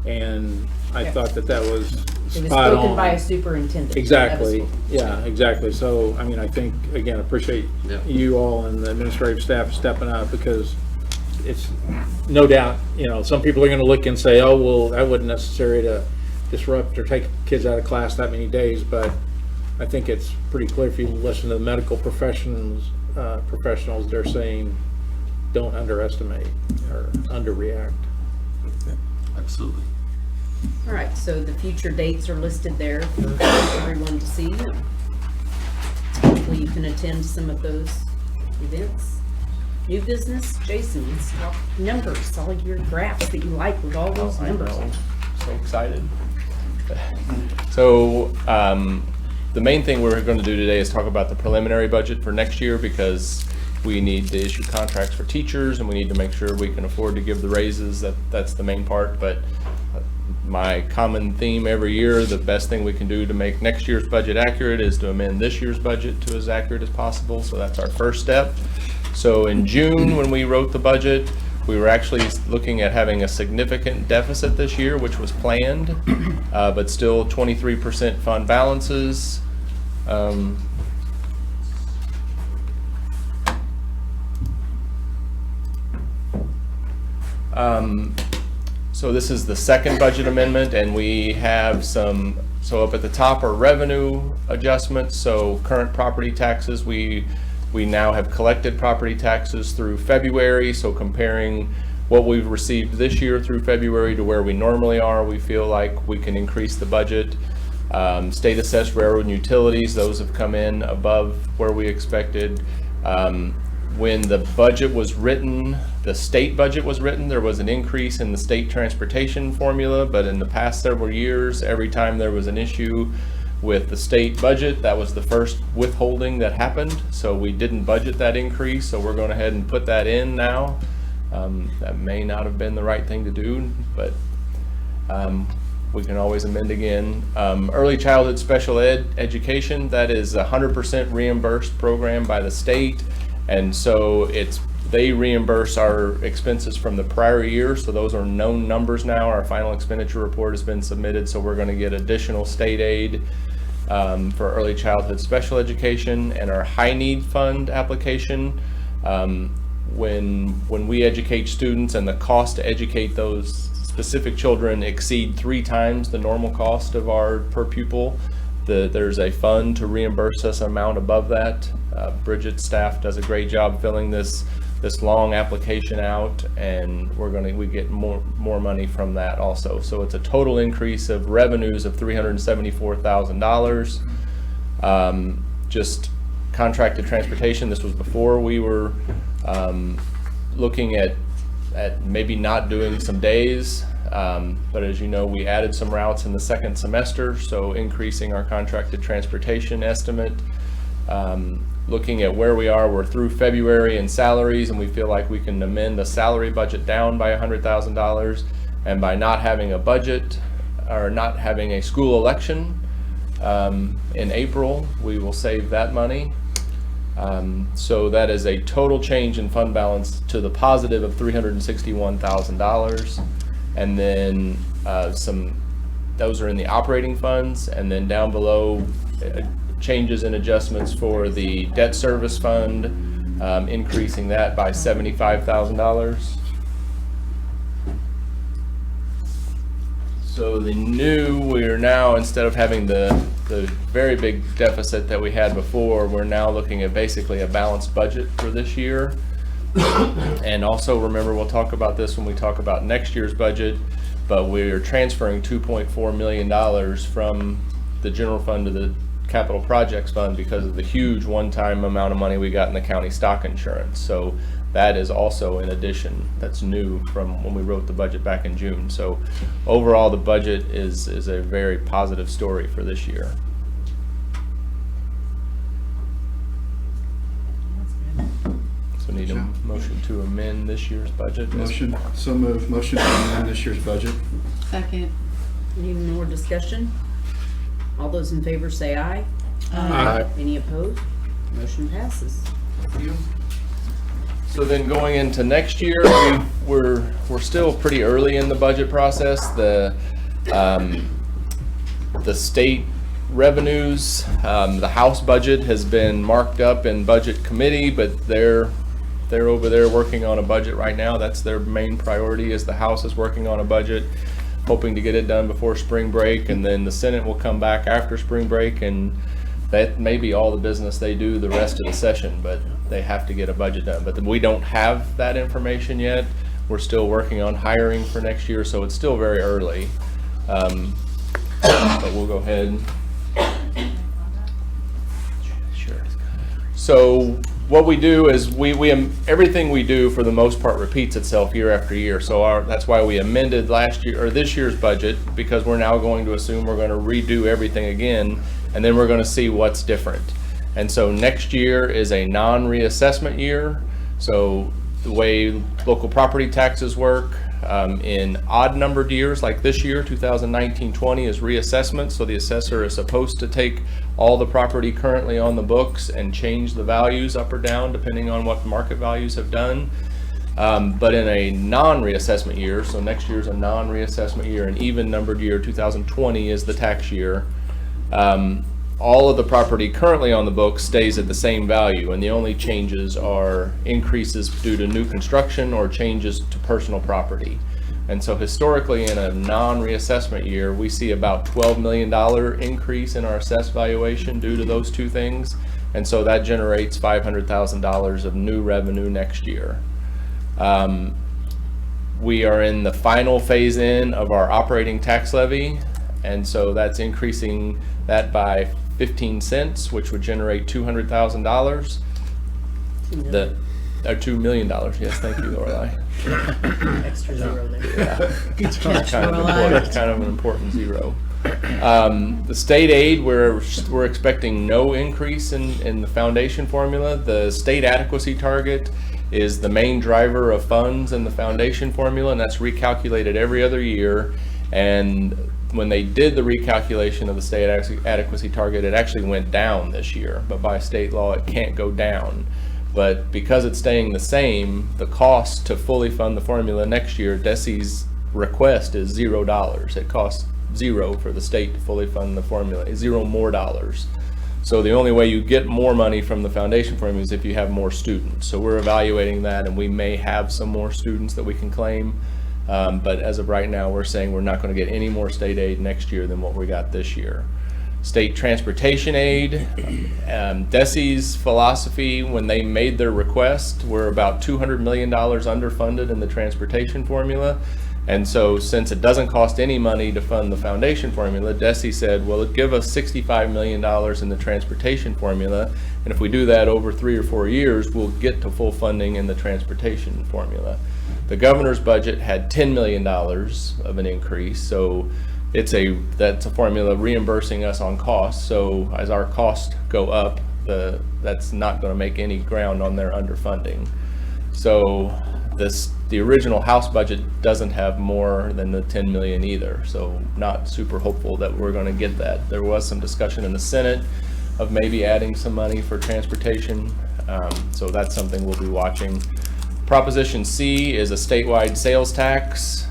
And I thought that was It was spot spoken on. by a superintendent. Exactly. That was- Yeah, exactly. So, I mean, I think, again, appreciate you all and the administrative staff stepping up, because it's no doubt, some people are going to look and say, oh, well, that wasn't necessary to disrupt or take kids out of class that many days. But I think it's pretty clear if you listen to the medical professionals, they're saying don't underestimate or underreact. Absolutely. All right, so the future dates are listed there for everyone to see. Hopefully you can attend some of those events. New business, Jason, let's talk numbers, all your graphs that you like with all those numbers. I know. So excited. So the main thing we're going to do today is talk about the preliminary budget for next year, because we need to issue contracts for teachers and we need to make sure we can afford to give the raises. That's the main part. But my common theme every year, the best thing we can do to make next year's budget accurate is to amend this year's budget to as accurate as possible. So that's our first step. So in June, when we wrote the budget, we were actually looking at having a significant deficit this year, which was planned, but still 23% fund balances. So this is the second budget amendment, and we have so up at the top are revenue adjustments. So current property taxes, we now have collected property taxes through February. So comparing what we've received this year through February to where we normally are, we feel like we can increase the budget. State assessed railroad and utilities, those have come in above where we expected. When the budget was written, the state budget was written, there was an increase in the state transportation formula, but in the past several years, every time there was an issue with the state budget, that was the first withholding that happened. So we didn't budget that increase, so we're going ahead and put that in now. That may not have been the right thing to do, but we can always amend again. Early childhood special education, that is a 100% reimbursed program by the state. And so they reimburse our expenses from the prior year. So those are known numbers now. Our final expenditure report has been submitted. So we're going to get additional state aid for early childhood special education. And our high need fund application, when we educate students and the cost to educate those specific children exceed 3 times the normal cost of our per pupil, there's a fund to reimburse us an amount above that. Bridget's staff does a great job filling this long application out, and we get more money from that also. So it's a total increase of revenues of $374,000. Just contracted transportation, this was before we were looking at maybe not doing some days, but as you know, we added some routes in the second semester, so increasing our contracted transportation estimate. Looking at where we are, we're through February in salaries, and we feel like we can amend the salary budget down by $100,000. And by not having a budget, or not having a school election in April, we will save that money. So that is a total change in fund balance to the positive of $361,000. And then those are in the operating funds, and then down below, changes and adjustments for the debt service fund, increasing that by $75,000. So we're now, instead of having the very big deficit that we had before, we're now looking at basically a balanced budget for this year. And also remember, we'll talk about this when we talk about next year's budget, but we're transferring $2.4 million from the general fund to the capital projects fund because of the huge one-time amount of money we got in the county stock insurance. So that is also in addition, that's new from when we wrote the budget back in June. So overall, the budget is a very positive story for this year. So need a motion to amend this year's budget. Motion, so moved. Motion to amend this year's budget. Second. Any more discussion? All those in favor say aye. Aye. Any opposed? Motion passes. Thank you. So then going into next year, we're still pretty early in the budget process. The state revenues, the House budget has been marked up in budget committee, but they're over there working on a budget right now. That's their main priority, is the House is working on a budget, hoping to get it done before spring break, and then the Senate will come back after spring break, and that may be all the business they do the rest of the session, but they have to get a budget done. But we don't have that information yet. We're still working on hiring for next year, so it's still very early. But we'll go ahead. Sure. So what we do is everything we do for the most part repeats itself year after year. So that's why we amended this year's budget, because we're now going to assume we're going to redo everything again, and then we're going to see what's different. And so next year is a non-reassessment year. So the way local property taxes work, in odd numbered years like this year, 2019-20 is reassessment. So the assessor is supposed to take all the property currently on the books and change the values up or down depending on what market values have done. But in a non-reassessment year, so next year is a non-reassessment year, an even numbered year, 2020 is the tax year. All of the property currently on the books stays at the same value, and the only changes are increases due to new construction or changes to personal property. And so historically, in a non-reassessment year, we see about $12 million increase in our assessed valuation due to those two things. And so that generates $500,000 of new revenue next year. We are in the final phase in of our operating tax levy, and so that's increasing that by 15 cents, which would generate $200,000. $2 million. Yes, thank you, Lorelei. Extra zero there. Yeah. Good catch, kind of an important zero. The state aid, we're expecting no increase in the foundation formula. The state adequacy target is the main driver of funds in the foundation formula, and that's recalculated every other year. And when they did the recalculation of the state adequacy target, it actually went down this year, but by state law it can't go down. But because it's staying the same, the cost to fully fund the formula next year, DESI's request is $0. It costs $0 for the state to fully fund the formula, $0 more dollars. So the only way you get more money from the foundation formula is if you have more students. So we're evaluating that, and we may have some more students that we can claim. But as of right now, we're saying we're not going to get any more state aid next year than what we got this year. State transportation aid, DESI's philosophy when they made their request, we're about $200 million underfunded in the transportation formula. And so since it doesn't cost any money to fund the foundation formula, DESI said, well, give us $65 million in the transportation formula. And if we do that over 3 or 4 years, we'll get to full funding in the transportation formula. The governor's budget had $10 million of an increase, so that's a formula reimbursing us on costs. So as our costs go up, that's not going to make any ground on their underfunding. So the original House budget doesn't have more than the 10 million either, so not super hopeful that we're going to get that. There was some discussion in the Senate of maybe adding some money for transportation, so that's something we'll be watching. Proposition C is a statewide sales tax.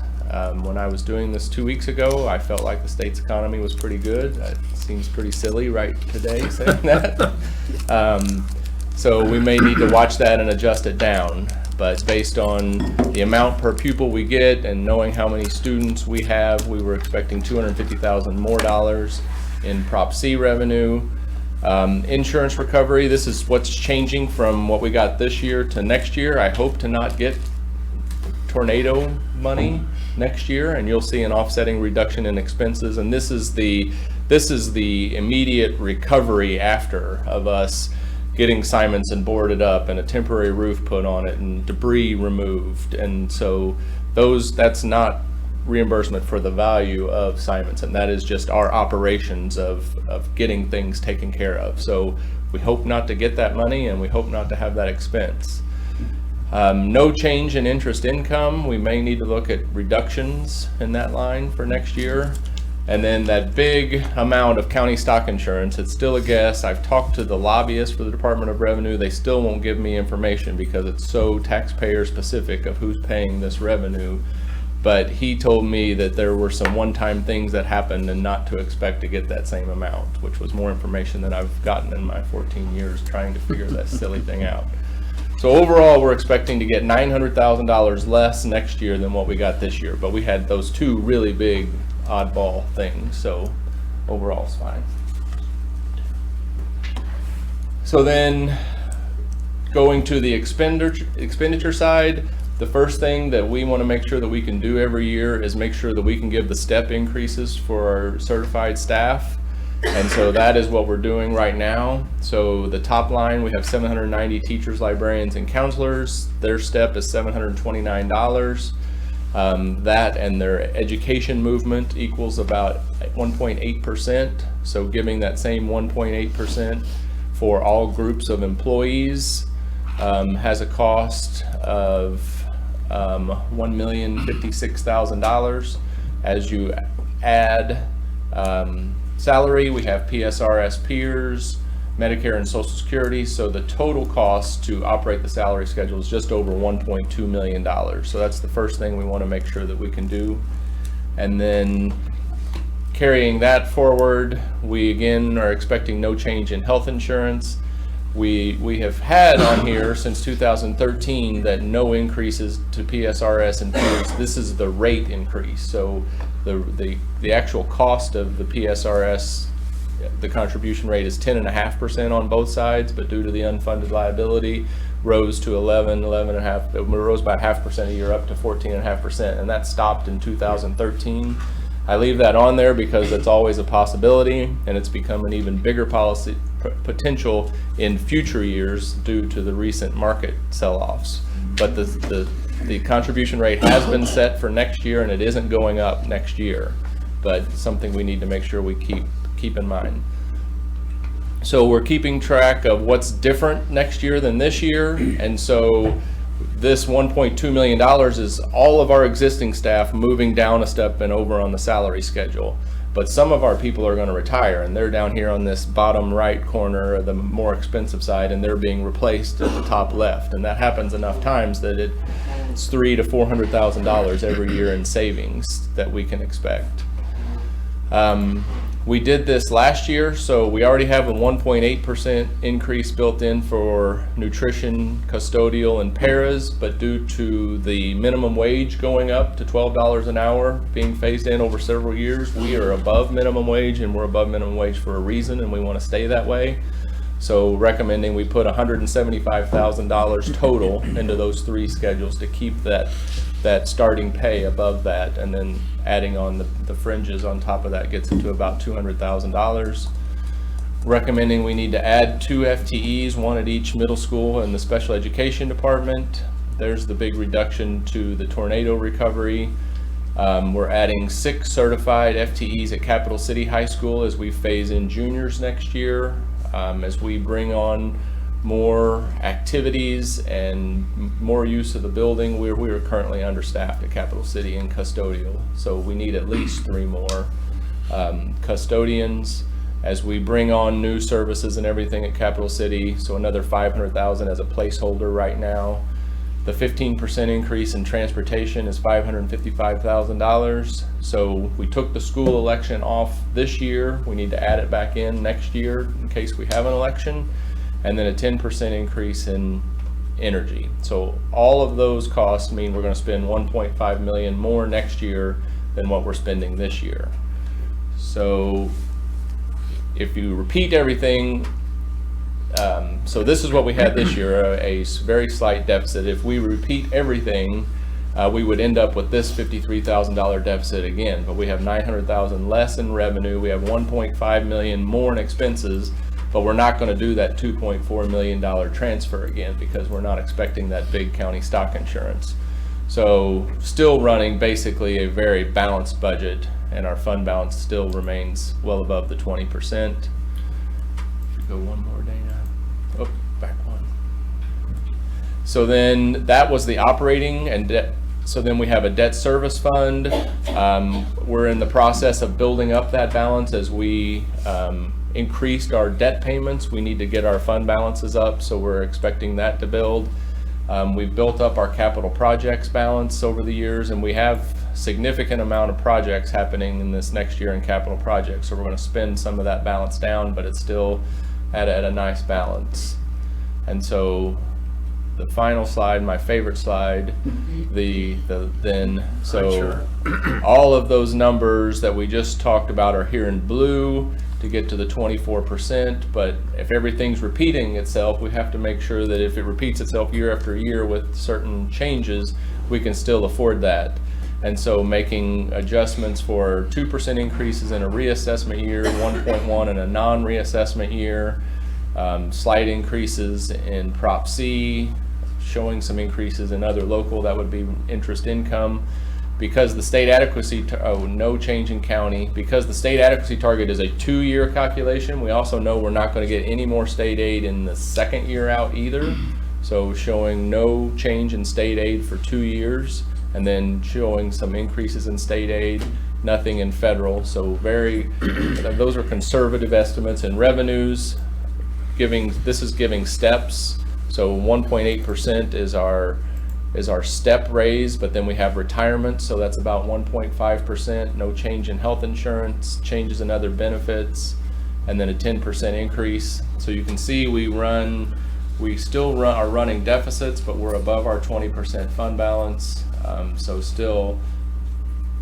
When I was doing this 2 weeks ago, I felt like the state's economy was pretty good. It seems pretty silly right today saying that. So we may need to watch that and adjust it down. But based on the amount per pupil we get and knowing how many students we have, we were expecting $250,000 more in Prop C revenue. Insurance recovery, this is what's changing from what we got this year to next year. I hope to not get tornado money next year, and you'll see an offsetting reduction in expenses. And this is the immediate recovery after of us getting Simonson boarded up and a temporary roof put on it and debris removed. And so that's not reimbursement for the value of Simonson. That is just our operations of getting things taken care of. So we hope not to get that money, and we hope not to have that expense. No change in interest income. We may need to look at reductions in that line for next year. And then that big amount of county stock insurance, it's still a guess. I've talked to the lobbyist for the Department of Revenue. They still won't give me information because it's so taxpayer specific of who's paying this revenue. But he told me that there were some one-time things that happened and not to expect to get that same amount, which was more information than I've gotten in my 14 years trying to figure that silly thing out. So overall, we're expecting to get $900,000 less next year than what we got this year. But we had those two really big oddball things, so overall it's fine. So then going to the expenditure side, the first thing that we want to make sure that we can do every year is make sure that we can give the step increases for our certified staff. And so that is what we're doing right now. So the top line, we have 790 teachers, librarians, and counselors. Their step is $729. That and their education movement equals about 1.8%. So giving that same 1.8% for all groups of employees has a cost of $1,056,000. As you add salary, we have PSRS peers, Medicare and Social Security, so the total cost to operate the salary schedule is just over $1.2 million. So that's the first thing we want to make sure that we can do. And then carrying that forward, we again are expecting no change in health insurance. We have had on here since 2013 that no increases to PSRS and peers. This is the rate increase. So the actual cost of the PSRS, the contribution rate is 10.5% on both sides, but due to the unfunded liability, rose to 11.5. It rose by 0.5% a year up to 14.5%, and that stopped in 2013. I leave that on there because it's always a possibility, and it's become an even bigger policy potential in future years due to the recent market sell-offs. But the contribution rate has been set for next year, and it isn't going up next year, but something we need to make sure we keep in mind. So we're keeping track of what's different next year than this year, and so this $1.2 million is all of our existing staff moving down a step and over on the salary schedule. But some of our people are going to retire, and they're down here on this bottom right corner, the more expensive side, and they're being replaced at the top left. And that happens enough times that it's $300,000 to $400,000 every year in savings that we can expect. We did this last year, so we already have a 1.8% increase built in for nutrition, custodial, and paras, but due to the minimum wage going up to $12 an hour being phased in over several years, we are above minimum wage, and we're above minimum wage for a reason, and we want to stay that way. So recommending we put $175,000 total into those three schedules to keep that starting pay above that, and then adding on the fringes on top of that gets it to about $200,000. Recommending we need to add 2 FTEs, one at each middle school and the special education department. There's the big reduction to the tornado recovery. We're adding 6 certified FTEs at Capital City High School as we phase in juniors next year. As we bring on more activities and more use of the building, we are currently understaffed at Capital City in custodial. So we need at least 3 more custodians as we bring on new services and everything at Capital City. So another $500,000 as a placeholder right now. The 15% increase in transportation is $555,000. So we took the school election off this year. We need to add it back in next year in case we have an election. And then a 10% increase in energy. So all of those costs mean we're going to spend $1.5 million more next year than what we're spending this year. So if you repeat everything, so this is what we had this year, a very slight deficit. If we repeat everything, we would end up with this $53,000 deficit again, but we have $900,000 less in revenue. We have $1.5 million more in expenses, but we're not going to do that $2.4 million transfer again because we're not expecting that big county stock insurance. So still running basically a very balanced budget, and our fund balance still remains well above the 20%. Go one more, Dana. Oh, back one. So then that was the operating and debt. So then we have a debt service fund. We're in the process of building up that balance as we increased our debt payments. We need to get our fund balances up, so we're expecting that to build. We've built up our capital projects balance over the years, and we have significant amount of projects happening in this next year in capital projects. So we're going to spend some of that balance down, but it's still at a nice balance. And so the final slide, my favorite slide, all of those numbers that we just talked about are here in blue to get to the 24%, but if everything's repeating itself, we have to make sure that if it repeats itself year after year with certain changes, we can still afford that. And so making adjustments for 2% increases in a reassessment year, 1.1 in a non-reassessment year, slight increases in Prop C, showing some increases in other local, that would be interest income. Because the state adequacy, no change in county, because the state adequacy target is a 2-year calculation, we also know we're not going to get any more state aid in the second year out either. So showing no change in state aid for 2 years, and then showing some increases in state aid, nothing in federal. So those are conservative estimates in revenues. This is giving steps. So 1.8% is our step raise, but then we have retirement, so that's about 1.5%, no change in health insurance, changes in other benefits, and then a 10% increase. So you can see we still are running deficits, but we're above our 20% fund balance. So still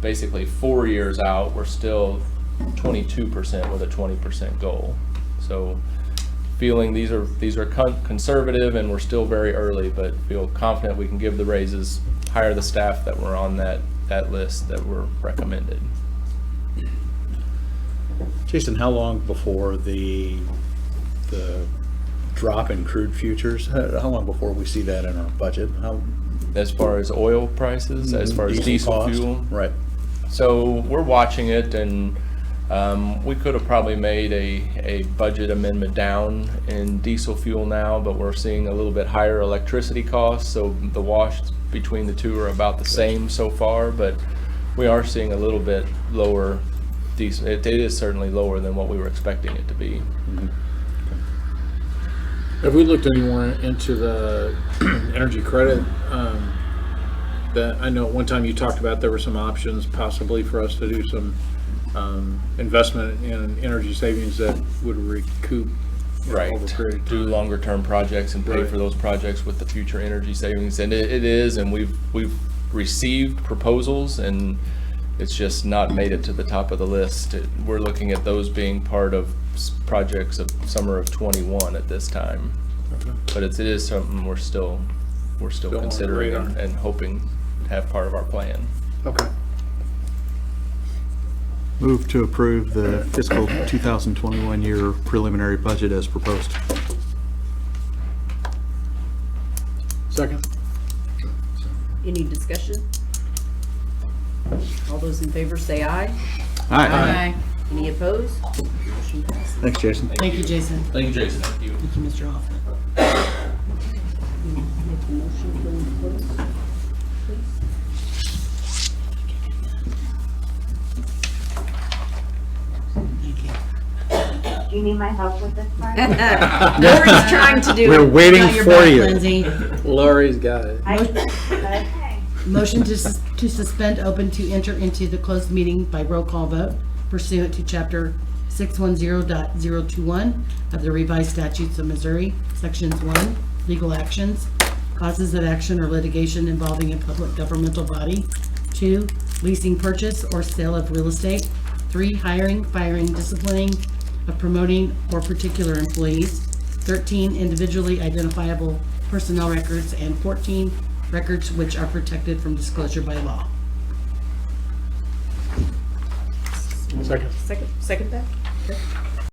basically 4 years out, we're still 22% with a 20% goal. So feeling these are conservative, and we're still very early, but feel confident we can give the raises, hire the staff that were on that list that were recommended. Jason, how long before the drop in crude futures, how long before we see that in our budget? As far as oil prices, as far as diesel fuel? Right. So we're watching it, and we could have probably made a budget amendment down in diesel fuel now, but we're seeing a little bit higher electricity costs, so the wash between the two are about the same so far, but we are seeing a little bit lower diesel. It is certainly lower than what we were expecting it to be. Mm-hmm. Have we looked any more into the energy credit? That I know at one time you talked about there were some options possibly for us to do some investment in energy savings that would recoup right over a period of time. Do longer term projects and pay for those projects with the future energy savings, and it is, and we've received proposals, and it's just not made it to the top of the list. We're looking at those being part of projects of summer of 21 at this time. Okay. But it is something we're still considering and hoping to have part of our plan. Okay. Move to approve the fiscal 2021 year preliminary budget as proposed. Second. Any discussion? All those in favor say aye. Aye. Any opposed? Motion passes. Thanks, Jason. Thank you, Jason. Thank you, Jason. Thank you, Mr. Hoffman. Do you need my help with this part? Lori's trying to do We're it. waiting Got your for back, you. Lindsay. Lori's got it. Okay. Motion to suspend open to enter into the closed meeting by roll call vote pursuant to Chapter 610.021 of the revised statutes of Missouri, Sections 1, legal actions, causes of action or litigation involving a public governmental body. 2, leasing, purchase, or sale of real estate. 3, hiring, firing, disciplining, of promoting or particular employees. 13, individually identifiable personnel records. And 14, records which are protected from disclosure by law. Second. Second that? Okay.